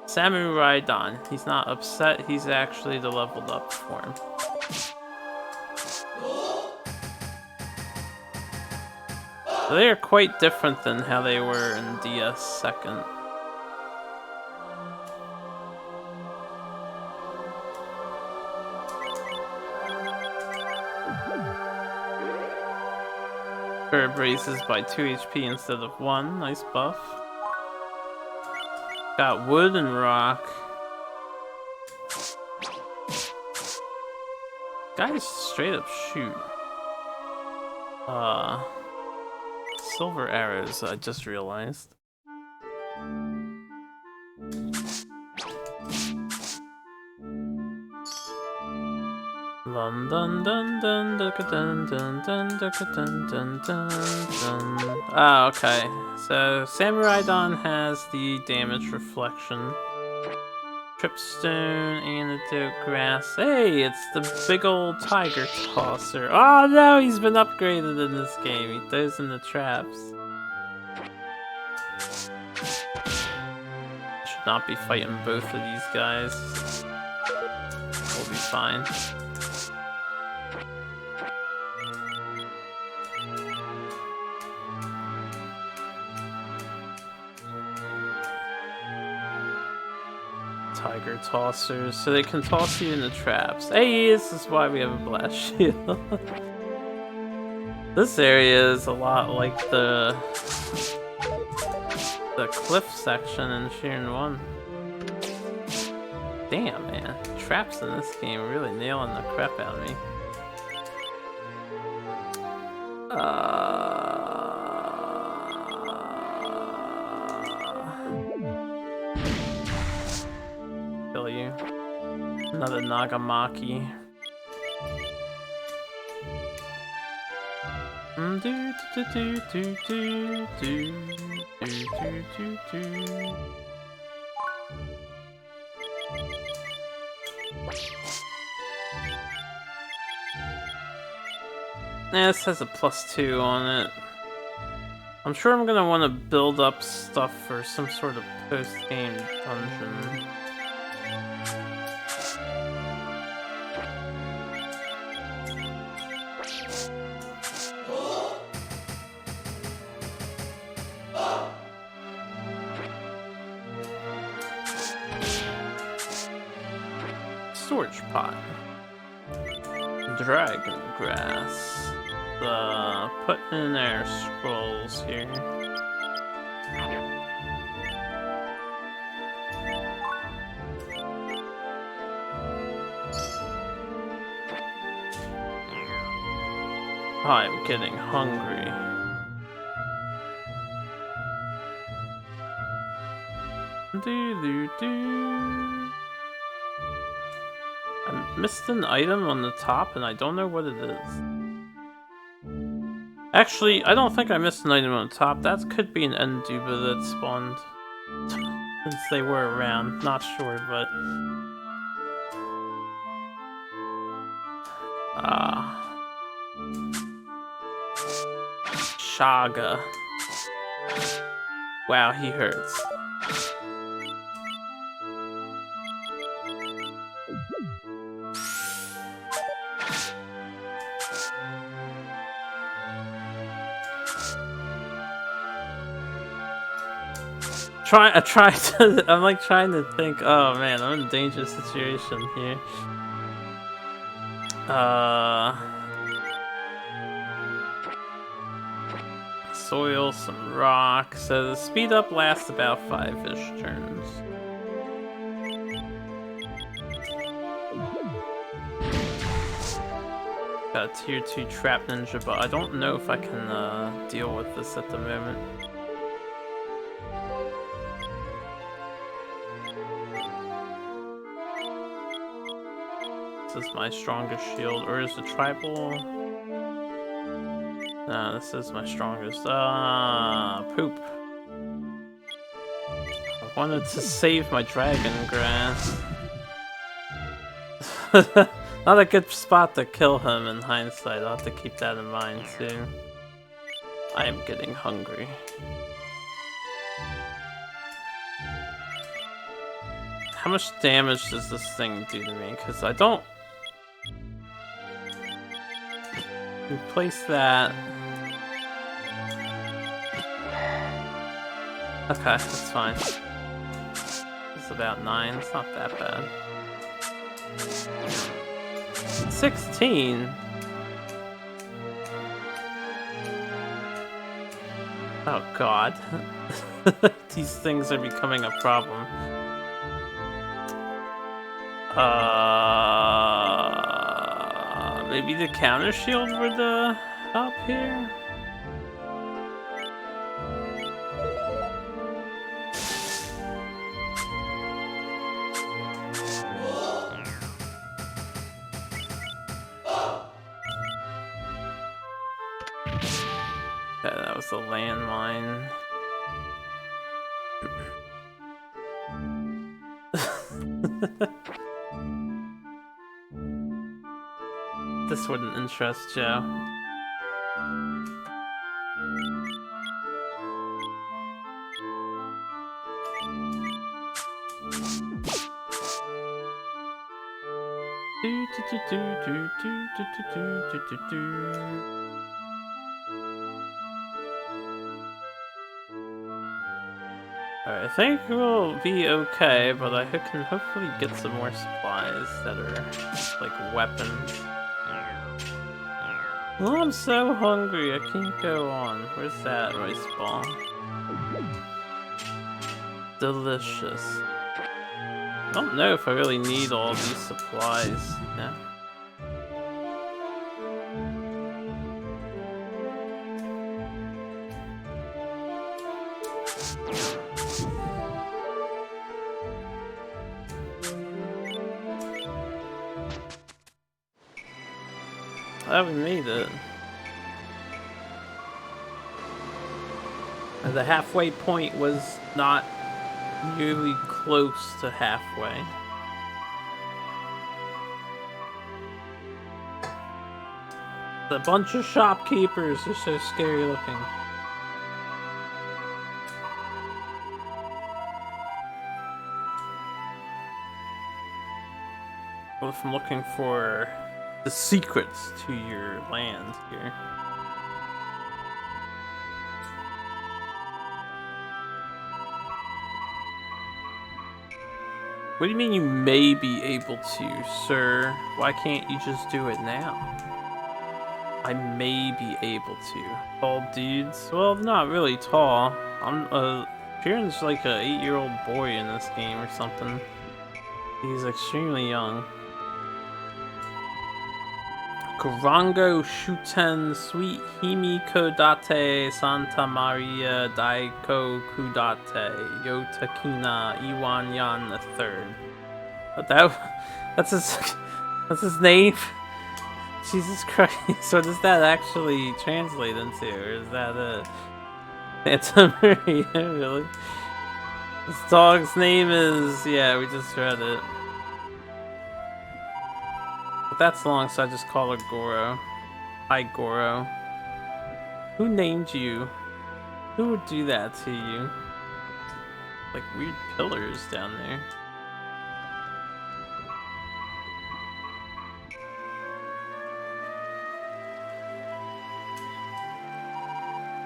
Samurai Don. He's not upset, he's actually the leveled up form. They are quite different than how they were in DS Second. Herb raises by 2 HP instead of 1. Nice buff. Got wood and rock. Guys straight up shoot. Silver arrows, I just realized. Dun dun dun dun dun dun dun dun dun dun dun. Ah, okay. So Samurai Don has the damage reflection. Tripstone, antidote, grass. Hey, it's the big old tiger tosser. Oh no, he's been upgraded in this game. He throws in the traps. Should not be fighting both of these guys. We'll be fine. Tiger tossers, so they can toss you in the traps. Hey, this is why we have a blast shield. This area is a lot like the cliff section in Shiren 1. Damn, man. Traps in this game are really nailing the crap out of me. Kill you. Another Nagamaki. Do do do do do do do do do. This has a +2 on it. I'm sure I'm gonna want to build up stuff for some sort of post-game dungeon. Storage pot. Dragon grass. Putting in their scrolls here. I'm getting hungry. I missed an item on the top and I don't know what it is. Actually, I don't think I missed an item on the top. That could be an Enduba that spawned. Since they were around. Not sure, but... Shaga. Wow, he hurts. I'm like trying to think, oh man, I'm in a dangerous situation here. Soil, some rock. So the speed up lasts about 5-ish turns. Got a tier 2 trap ninja, but I don't know if I can deal with this at the moment. This is my strongest shield, or is the tribal? No, this is my strongest. Poop. I wanted to save my dragon grass. Not a good spot to kill him in hindsight. I'll have to keep that in mind too. I am getting hungry. How much damage does this thing do to me? Because I don't... Replace that. Okay, that's fine. It's about 9. It's not that bad. 16? Oh god. These things are becoming a problem. Maybe the counter shield would help here? Okay, that was a landmine. This wouldn't interest Joe. Alright, I think we'll be okay, but I can hopefully get some more supplies that are like weapons. Oh, I'm so hungry, I can't go on. Where's that rice ball? Delicious. I don't know if I really need all these supplies. No. I haven't made it. The halfway point was not nearly close to halfway. The bunch of shopkeepers are so scary looking. Well, if I'm looking for the secrets to your land here. What do you mean you may be able to, sir? Why can't you just do it now? I may be able to. Tall dudes? Well, not really tall. Shiren's like a 8-year-old boy in this game or something. He's extremely young. Kurango Shuten Sweet Himi Kodate Santa Maria Daiko Kudate Yotakina Iwanyan III. That's his name? Jesus Christ. So does that actually translate into, or is that a Santa Maria, really? This dog's name is, yeah, we just read it. But that's long, so I just call her Goro. Hi, Goro. Who named you? Who would do that to you? Like weird pillars down there.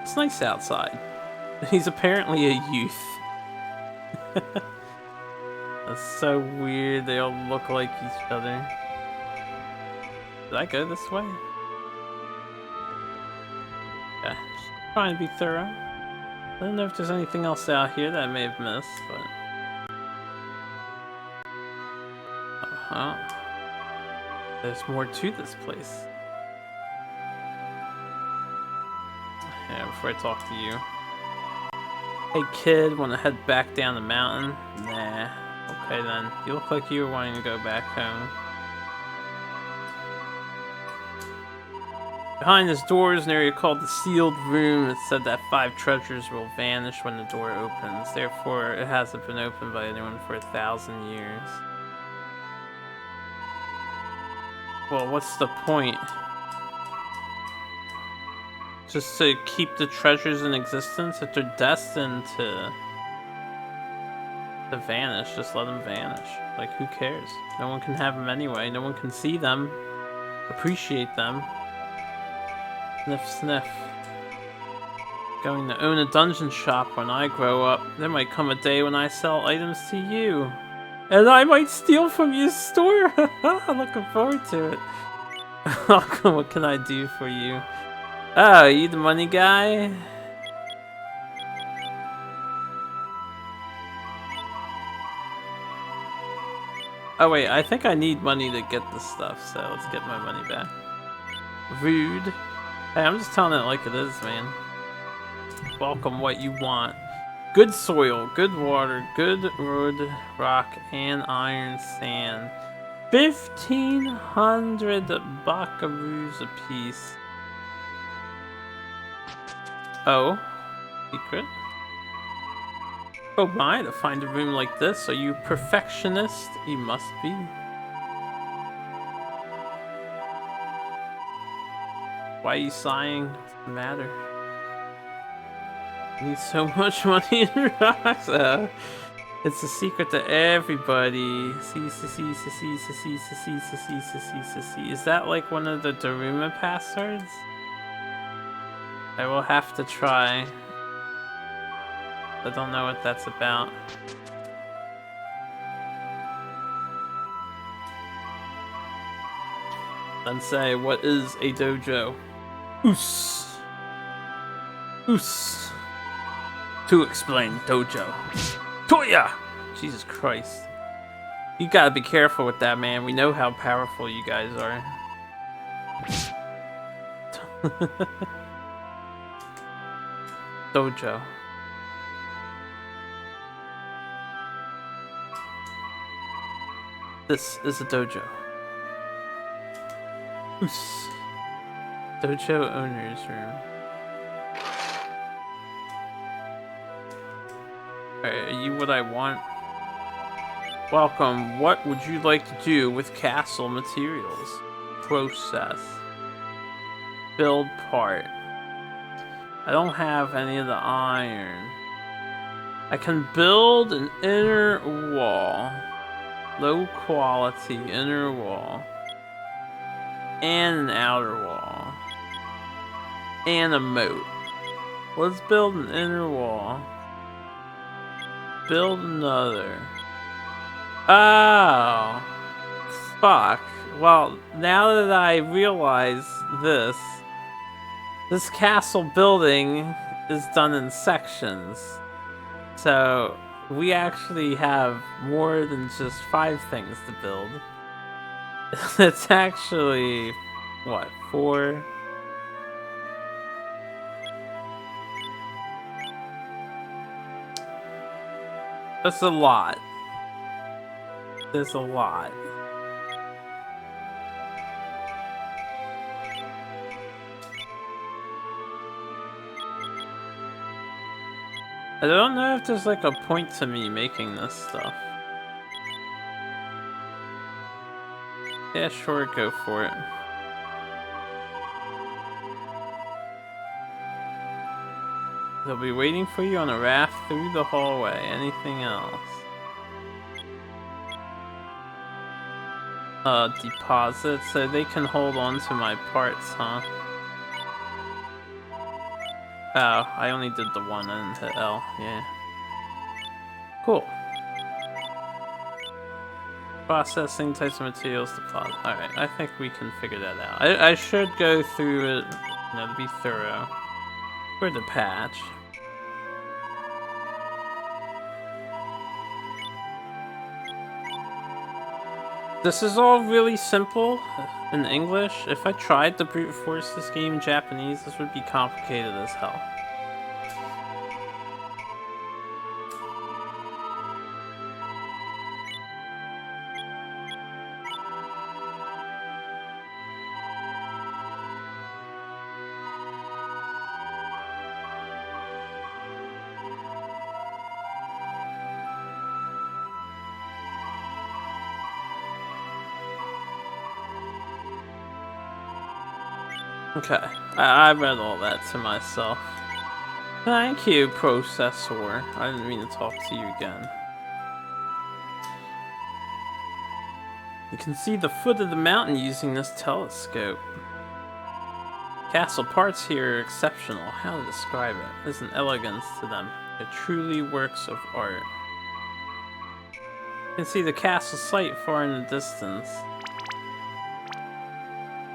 It's nice outside. He's apparently a youth. That's so weird, they all look like each other. Did I go this way? Yeah, just trying to be thorough. I don't know if there's anything else out here that I may have missed, but... There's more to this place. Yeah, before I talk to you. Hey kid, wanna head back down the mountain? Nah. Okay then. You look like you were wanting to go back home. Behind this door is an area called the Sealed Room. It's said that 5 treasures will vanish when the door opens. Therefore, it hasn't been opened by anyone for 1,000 years. Well, what's the point? Just to keep the treasures in existence? If they're destined to vanish, just let them vanish. Like, who cares? No one can have them anyway. No one can see them, appreciate them. Sniff, sniff. Going to own a dungeon shop when I grow up. There might come a day when I sell items to you. And I might steal from your store. I'm looking forward to it. What can I do for you? Oh, you the money guy? Oh wait, I think I need money to get the stuff, so let's get my money back. Rude. Hey, I'm just telling it like it is, man. Welcome what you want. Good soil, good water, good wood, rock, and iron sand. 1,500 buckaroos apiece. Oh, secret. Oh my, to find a room like this, are you perfectionist? You must be. Why are you sighing? What's the matter? You need so much money in rocks. It's a secret to everybody. Is that like one of the Daruma passwords? I will have to try. I don't know what that's about. Then say, what is a dojo? Oos. Oos. To explain dojo. Toya! Jesus Christ. You gotta be careful with that, man. We know how powerful you guys are. Dojo. This is a dojo. Oos. Dojo owner's room. Alright, are you what I want? Welcome. What would you like to do with castle materials? Process. Build part. I don't have any of the iron. I can build an inner wall. Low quality inner wall. And an outer wall. And a moat. Let's build an inner wall. Build another. Oh. Fuck. Well, now that I realize this castle building is done in sections. So we actually have more than just 5 things to build. It's actually, what, 4? That's a lot. There's a lot. I don't know if there's like a point to me making this stuff. Yeah, sure, go for it. They'll be waiting for you on a raft through the hallway. Anything else? Deposit, so they can hold on to my parts, huh? Oh, I only did the one, I didn't hit L, yeah. Cool. Processing types of materials, deposit. Alright, I think we can figure that out. I should go through it, you know, to be thorough. For the patch. This is all really simple in English. If I tried to brute force this game in Japanese, this would be complicated as hell. Okay, I read all that to myself. Thank you, Processor. I didn't mean to talk to you again. You can see the foot of the mountain using this telescope. Castle parts here are exceptional. How to describe it? There's an elegance to them. They're truly works of art. You can see the castle site far in the distance.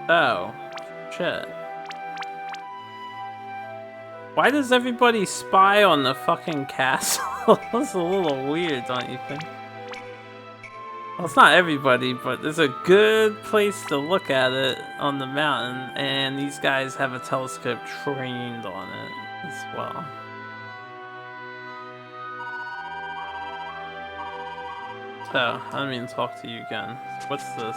Oh, shit. Why does everybody spy on the fucking castle? That's a little weird, don't you think? Well, it's not everybody, but there's a good place to look at it on the mountain, and these guys have a telescope trained on it as well. Oh, I don't mean to talk to you again. What's this?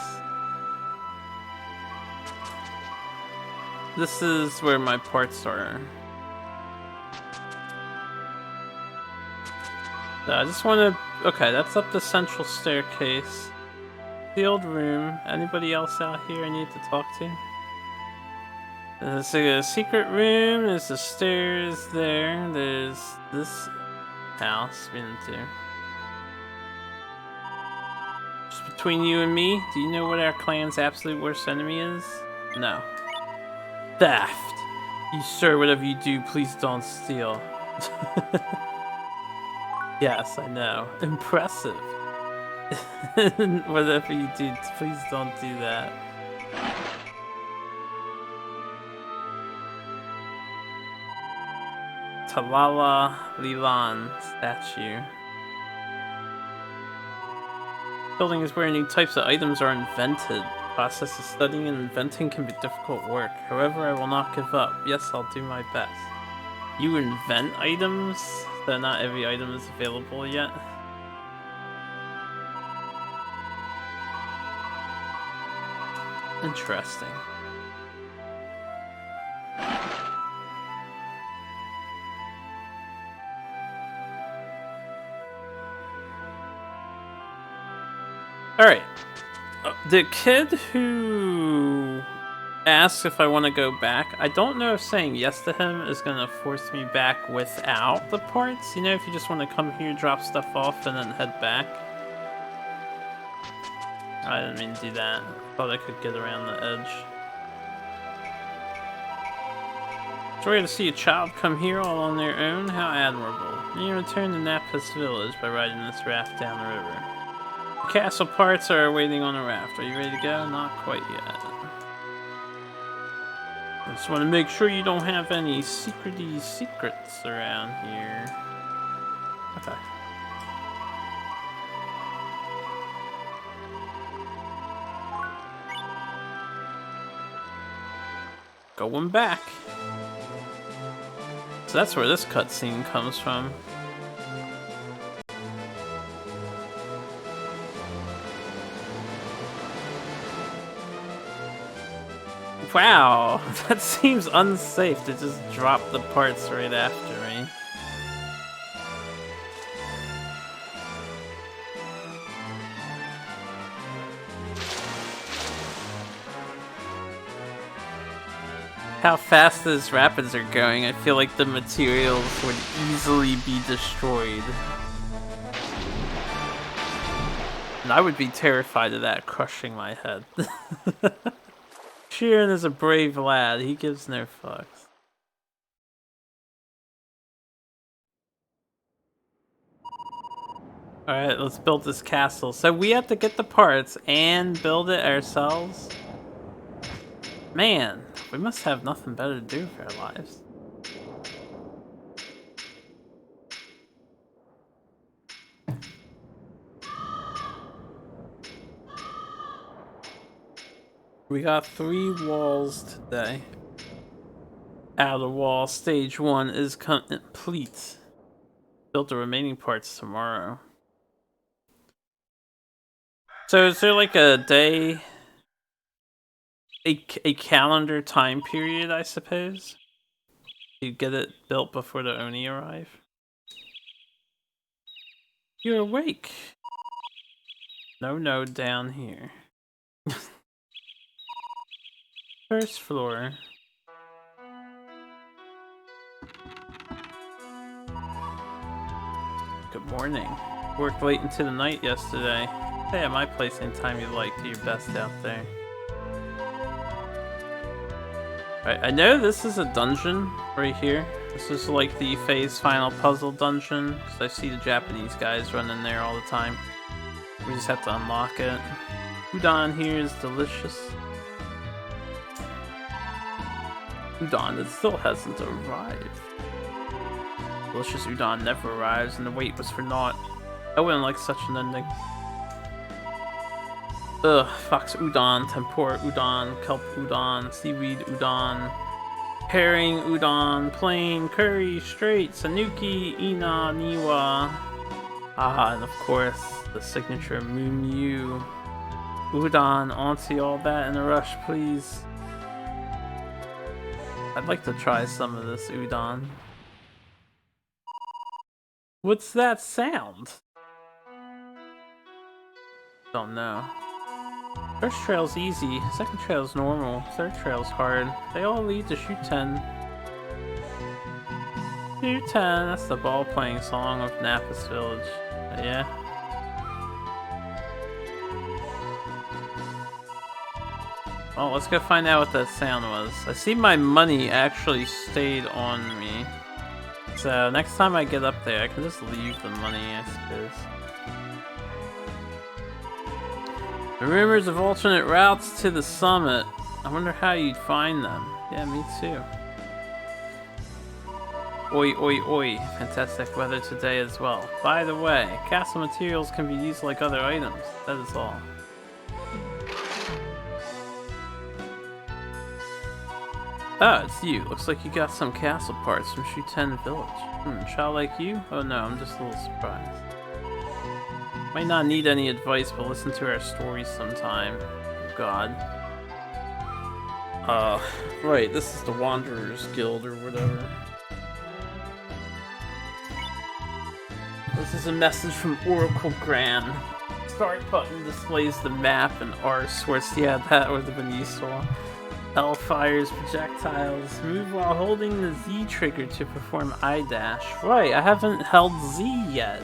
This is where my parts are. So I just want to... Okay, that's up the central staircase. Sealed room. Anybody else out here I need to talk to? There's a secret room. There's the stairs there. There's this house we didn't do. Just between you and me, do you know what our clan's absolute worst enemy is? No. Theft. You sir, whatever you do, please don't steal. Yes, I know. Impressive. Whatever you do, please don't do that. Talala Lilan statue. Building is where new types of items are invented. The process of studying and inventing can be difficult work. However, I will not give up. Yes, I'll do my best. You invent items? So not every item is available yet? Interesting. Alright. The kid who asks if I want to go back, I don't know if saying yes to him is going to force me back without the parts. You know, if you just want to come here, drop stuff off, and then head back. I didn't mean to do that. I thought I could get around the edge. It's rare to see a child come here all on their own. How admirable. You return to Napus village by riding this raft down the river. The castle parts are waiting on a raft. Are you ready to go? Not quite yet. I just want to make sure you don't have any secrets around here. Okay. Going back. So that's where this cutscene comes from. Wow, that seems unsafe to just drop the parts right after me. How fast those rapids are going, I feel like the materials would easily be destroyed. And I would be terrified of that crushing my head. Shiren is a brave lad, he gives no fucks. Alright, let's build this castle. So we have to get the parts and build it ourselves? Man, we must have nothing better to do with our lives. We got 3 walls today. Outer wall, stage 1 is complete. Build the remaining parts tomorrow. So is there like a day, a calendar time period, I suppose? You get it built before the Oni arrive? You're awake. No node down here. First floor. Morning. Worked late into the night yesterday. Stay at my place anytime you like. Do your best out there. Alright, I know this is a dungeon right here. This is like the phase final puzzle dungeon. So I see the Japanese guys running there all the time. We just have to unlock it. Udon here is delicious. Udon, it still hasn't arrived. Delicious udon never arrives, and the wait was for naught. I wouldn't like such an ending. Ugh, fox udon, tempura udon, kelp udon, seaweed udon, herring udon, plain, curry, straight, sanuki, ina, niwa. Ah, and of course, the signature Moo. Udon, onto all that in a rush, please. I'd like to try some of this udon. What's that sound? Don't know. First trail's easy, second trail's normal, third trail's hard. They all lead to Shuten. Shuten, that's the ball playing song of Nappa's village. Yeah. Oh, let's go find out what that sound was. I see my money actually stayed on me. So next time I get up there, I can just leave the money, I suppose. The rumors of alternate routes to the summit. I wonder how you'd find them. Yeah, me too. Oi, oi, oi. Fantastic weather today as well. By the way, castle materials can be used like other items. That is all. Oh, it's you. Looks like you got some castle parts from Shuten village. Child like you? Oh no, I'm just a little surprised. Might not need any advice, but listen to our stories sometime. Oh god. Right, this is the Wanderers Guild or whatever. This is a message from Oracle Gran. Start button displays the map and R-source. Yeah, that would have been useful. Hellfire's projectiles. Move while holding the Z trigger to perform I-dash. Right, I haven't held Z yet.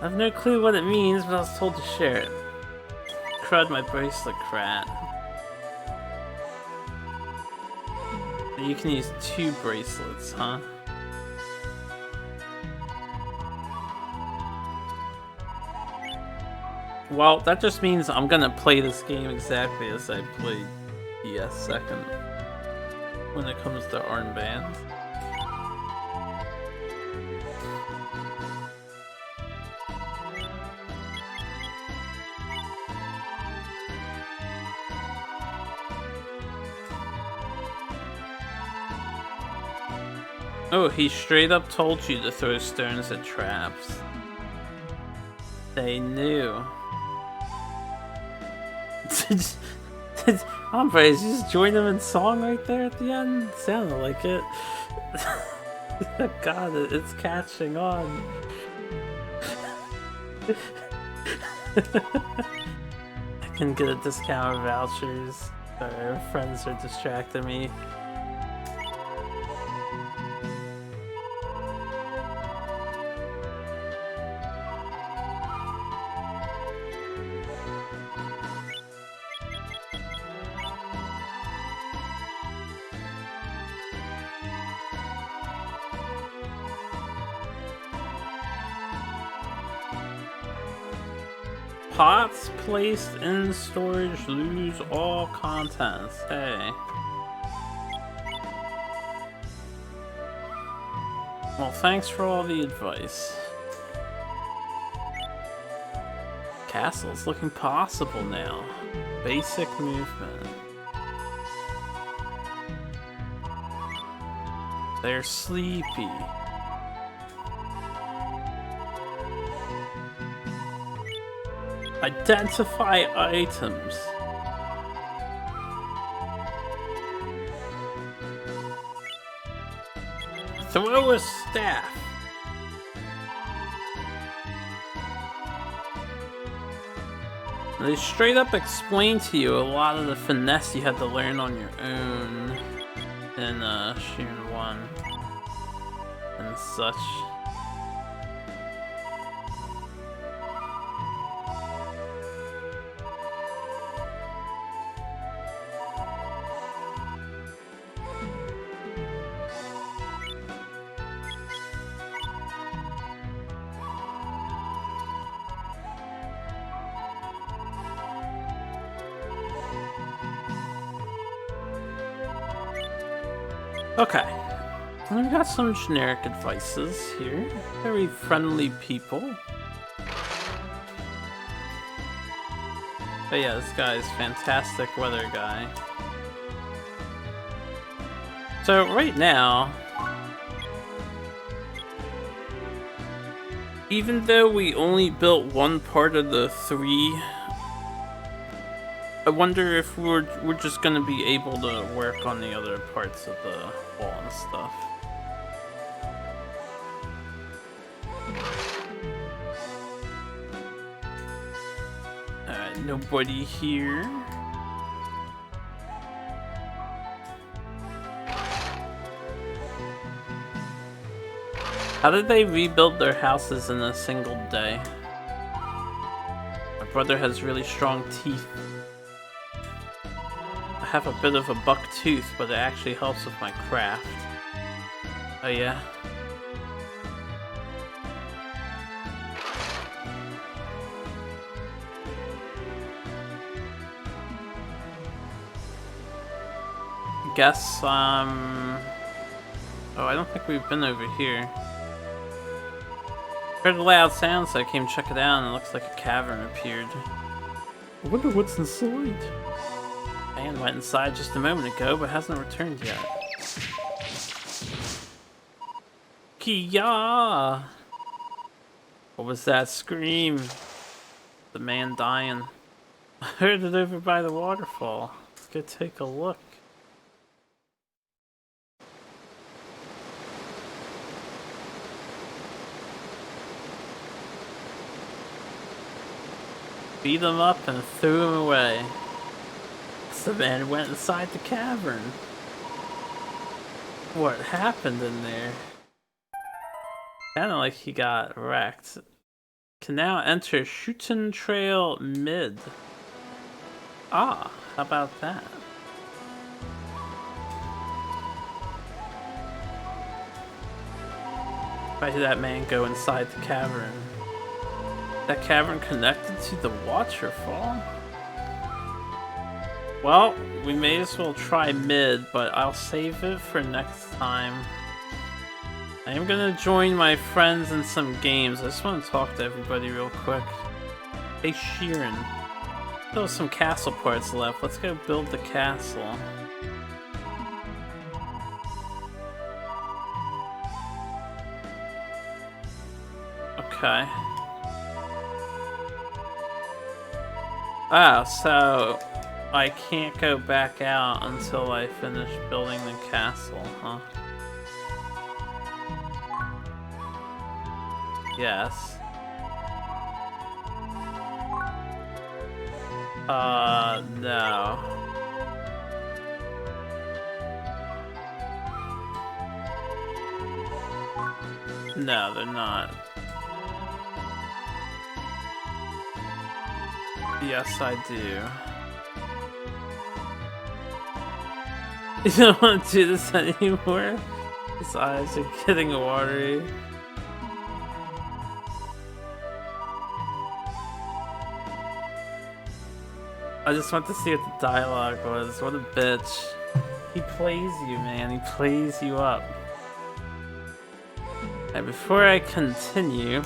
I have no clue what it means, but I was told to share it. Crud my bracelet, Krat. You can use 2 bracelets, huh? Well, that just means I'm gonna play this game exactly as I played PS2 when it comes to armbands. Oh, he straight up told you to throw stones at traps. They knew. Hombre, did you just join them in song right there at the end? Sounded like it. God, it's catching on. I can get a discount of vouchers. Sorry, friends are distracting me. Pots placed in storage lose all contents. Hey. Well, thanks for all the advice. Castle's looking possible now. Basic movement. They're sleepy. Identify items. Throw a staff. They straight up explain to you a lot of the finesse you had to learn on your own in Shiren 1 and such. Okay. We got some generic advices here. Very friendly people. But yeah, this guy is fantastic weather guy. So right now, even though we only built one part of the 3, I wonder if we're just gonna be able to work on the other parts of the wall and stuff. Alright, nobody here. How did they rebuild their houses in a single day? My brother has really strong teeth. I have a bit of a buck tooth, but it actually helps with my craft. Oh yeah? Guess, oh, I don't think we've been over here. Heard a loud sound, so I came to check it out, and it looks like a cavern appeared. I wonder what's inside. Man went inside just a moment ago, but hasn't returned yet. Kia! What was that scream? The man dying. I heard it over by the waterfall. Let's go take a look. Beat him up and threw him away. The man went inside the cavern. What happened in there? Kinda like he got wrecked. Can now enter Shiren Trail Mid. Ah, how about that? Why did that man go inside the cavern? That cavern connected to the waterfall? Well, we may as well try mid, but I'll save it for next time. I am gonna join my friends in some games. I just want to talk to everybody real quick. Hey Shiren, still some castle parts left. Let's go build the castle. Okay. Ah, so I can't go back out until I finish building the castle, huh? Yes. No. No, they're not. Yes, I do. You don't want to do this anymore? His eyes are getting watery. I just want to see what the dialogue was. What a bitch. He plays you, man. He plays you up. And before I continue,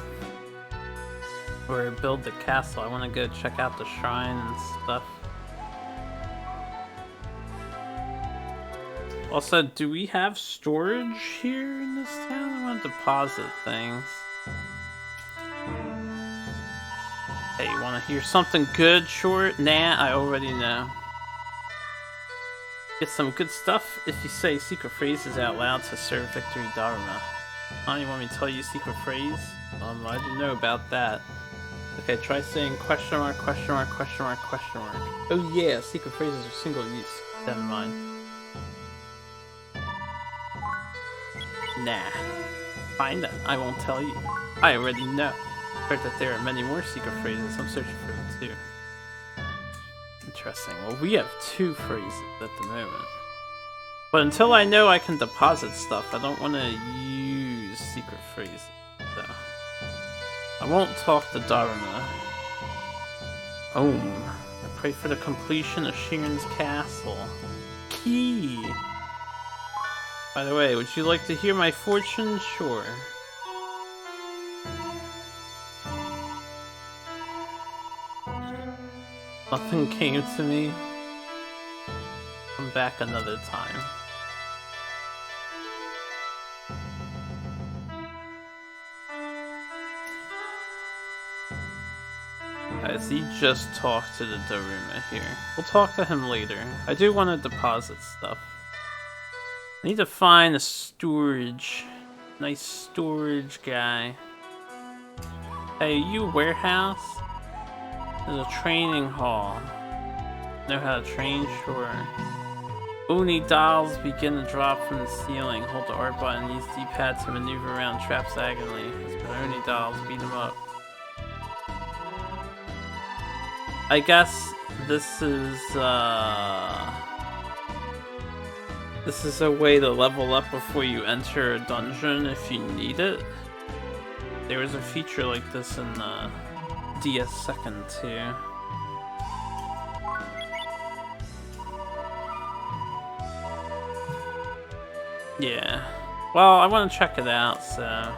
or build the castle, I want to go check out the shrine and stuff. Also, do we have storage here in this town? I want to deposit things. Hey, you want to hear something good, short? Nah, I already know. Get some good stuff if you say secret phrases out loud to serve victory dharma. You want me to tell you secret phrase? I didn't know about that. Okay, try saying question mark, question mark, question mark, question mark. Oh yeah, secret phrases are single use. Never mind. Nah. Fine then, I won't tell you. I already know. Heard that there are many more secret phrases. I'm searching for them too. Interesting. Well, we have 2 phrases at the moment. But until I know I can deposit stuff, I don't want to use secret phrases. So I won't talk to Dharma. I pray for the completion of Shiren's castle. Key! By the way, would you like to hear my fortune? Sure. Nothing came to me. Come back another time. As he just talked to the Daruma here. We'll talk to him later. I do want to deposit stuff. I need to find a storage. Nice storage guy. Hey, you warehouse? There's a training hall. Know how to train? Sure. Oni dolls begin to drop from the ceiling. Hold the R button and use D-pad to maneuver around traps diagonally. As for Oni dolls, beat them up. I guess this is a way to level up before you enter a dungeon if you need it. There was a feature like this in DS Second too. Yeah. Well, I want to check it out, so...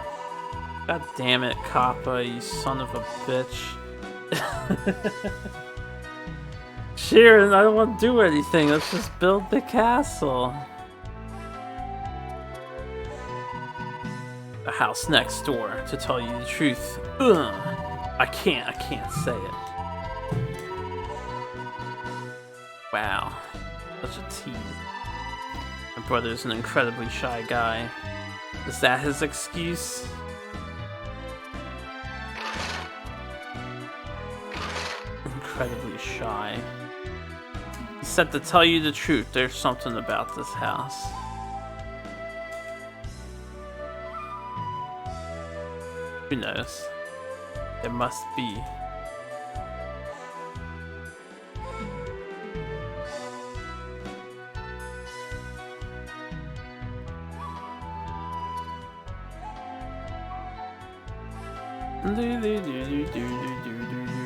God damn it, Kappa, you son of a bitch. Shiren, I don't want to do anything. Let's just build the castle. The house next door, to tell you the truth. Ugh. I can't say it. Wow. Such a tease. My brother's an incredibly shy guy. Is that his excuse? Incredibly shy. He said to tell you the truth, there's something about this house. Who knows? There must be.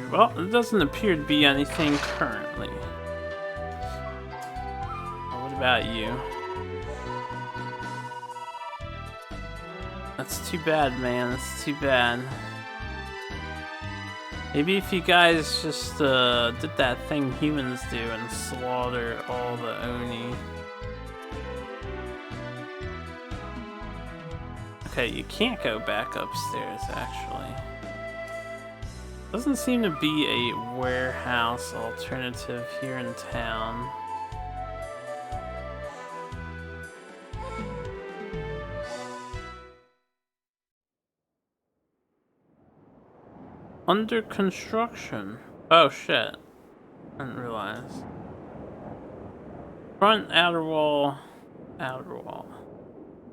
Well, it doesn't appear to be anything currently. What about you? That's too bad, man. That's too bad. Maybe if you guys just did that thing humans do and slaughter all the Oni. Okay, you can't go back upstairs, actually. Doesn't seem to be a warehouse alternative here in town. Under construction. Oh shit. I didn't realize. Front, outer wall, outer wall.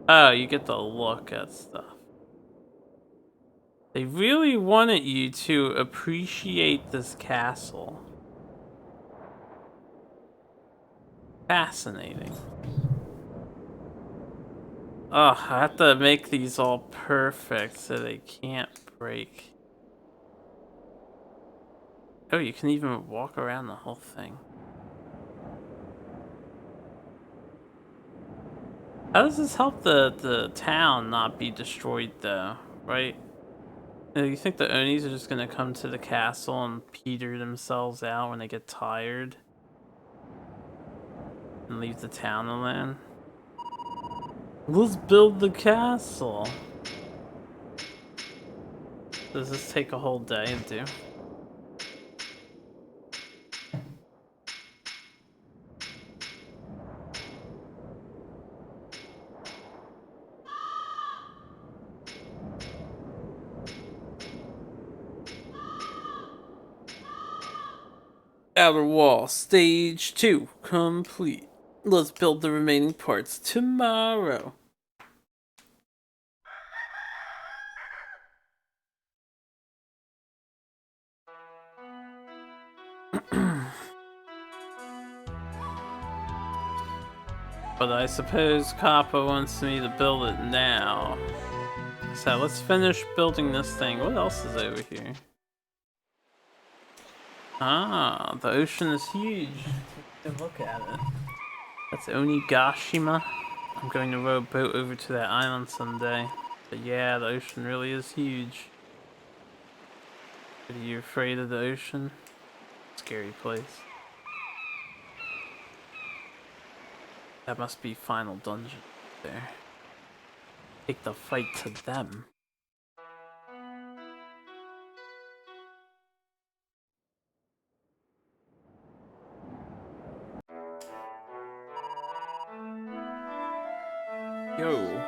Oh, you get to look at stuff. They really wanted you to appreciate this castle. Fascinating. Oh, I have to make these all perfect so they can't break. Oh, you can even walk around the whole thing. How does this help the town not be destroyed though, right? You think the Onis are just gonna come to the castle and peter themselves out when they get tired? And leave the town alone? Let's build the castle! Does this take a whole day to do? Outer wall, stage 2, complete. Let's build the remaining parts tomorrow. But I suppose Kappa wants me to build it now. So let's finish building this thing. What else is over here? Ah, the ocean is huge. Take a look at it. That's Onigashima. I'm going to row a boat over to that island someday. But yeah, the ocean really is huge. Are you afraid of the ocean? Scary place. That must be final dungeon there. Take the fight to them. Yo.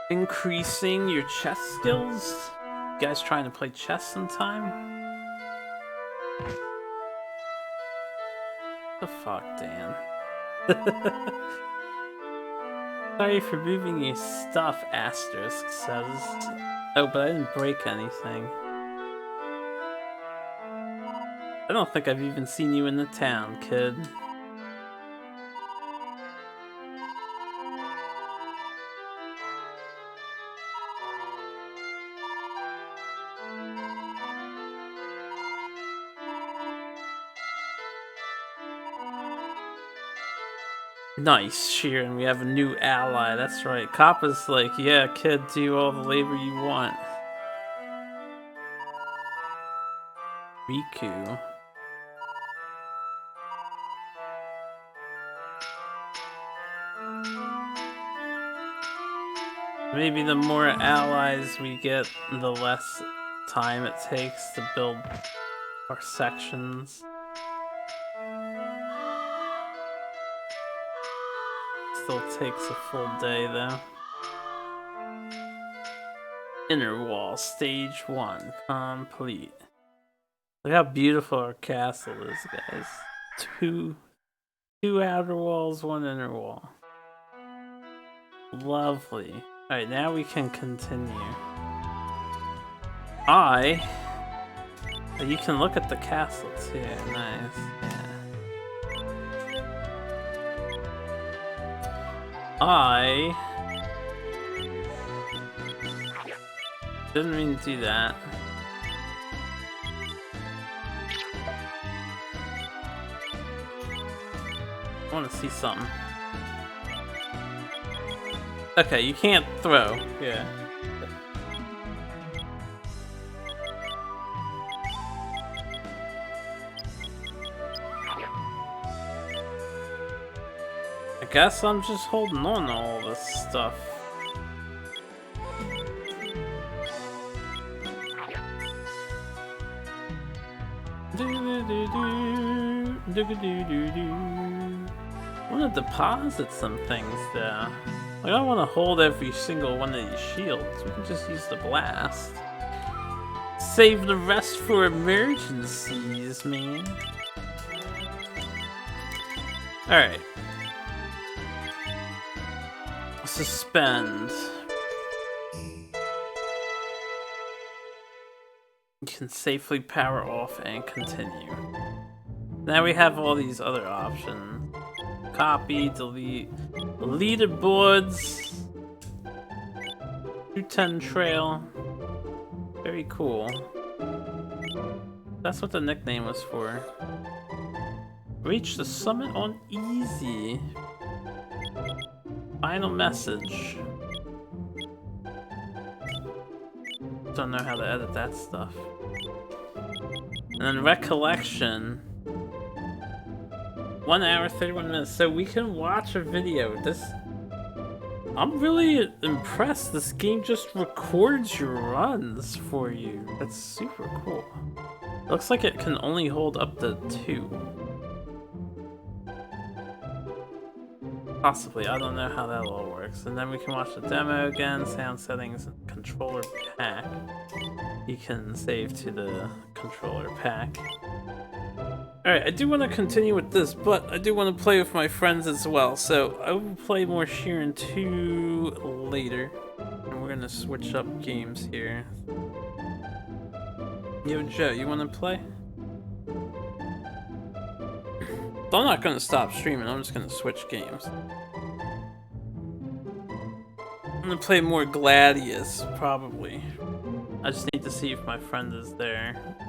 Increasing your chess skills? You guys trying to play chess sometime? The fuck, Dan? Sorry for moving your stuff, Asterisk says. Oh, but I didn't break anything. I don't think I've even seen you in the town, kid. Nice, Shiren, we have a new ally, that's right. Kappa's like, yeah, kid, do all the labor you want. Riku. Maybe the more allies we get, the less time it takes to build our sections. Still takes a full day though. Inner wall, stage 1, complete. Look how beautiful our castle is, guys. Two outer walls, 1 inner wall. Lovely. Alright, now we can continue. You can look at the castle too, nice. Yeah. Didn't mean to do that. I want to see something. Okay, you can't throw. Yeah. I guess I'm just holding on to all this stuff. I want to deposit some things there. Like, I don't want to hold every single one of these shields. We can just use the blast. Save the rest for emergencies, man. Alright. Suspend. You can safely power off and continue. Now we have all these other options. Copy, delete, leaderboards, 210 trail. Very cool. That's what the nickname was for. Reach the summit on easy. Final message. Don't know how to edit that stuff. And then recollection. 1 hour, 31 minutes. So we can watch a video. I'm really impressed. This game just records your runs for you. That's super cool. Looks like it can only hold up to 2. Possibly, I don't know how that all works. And then we can watch the demo again, sound settings, and controller pack. You can save to the controller pack. Alright, I do want to continue with this, but I do want to play with my friends as well, so I will play more Shiren 2 later. And we're gonna switch up games here. Yo, Joe, you want to play? I'm not gonna stop streaming, I'm just gonna switch games. I'm gonna play more Gladius, probably. I just need to see if my friend is there.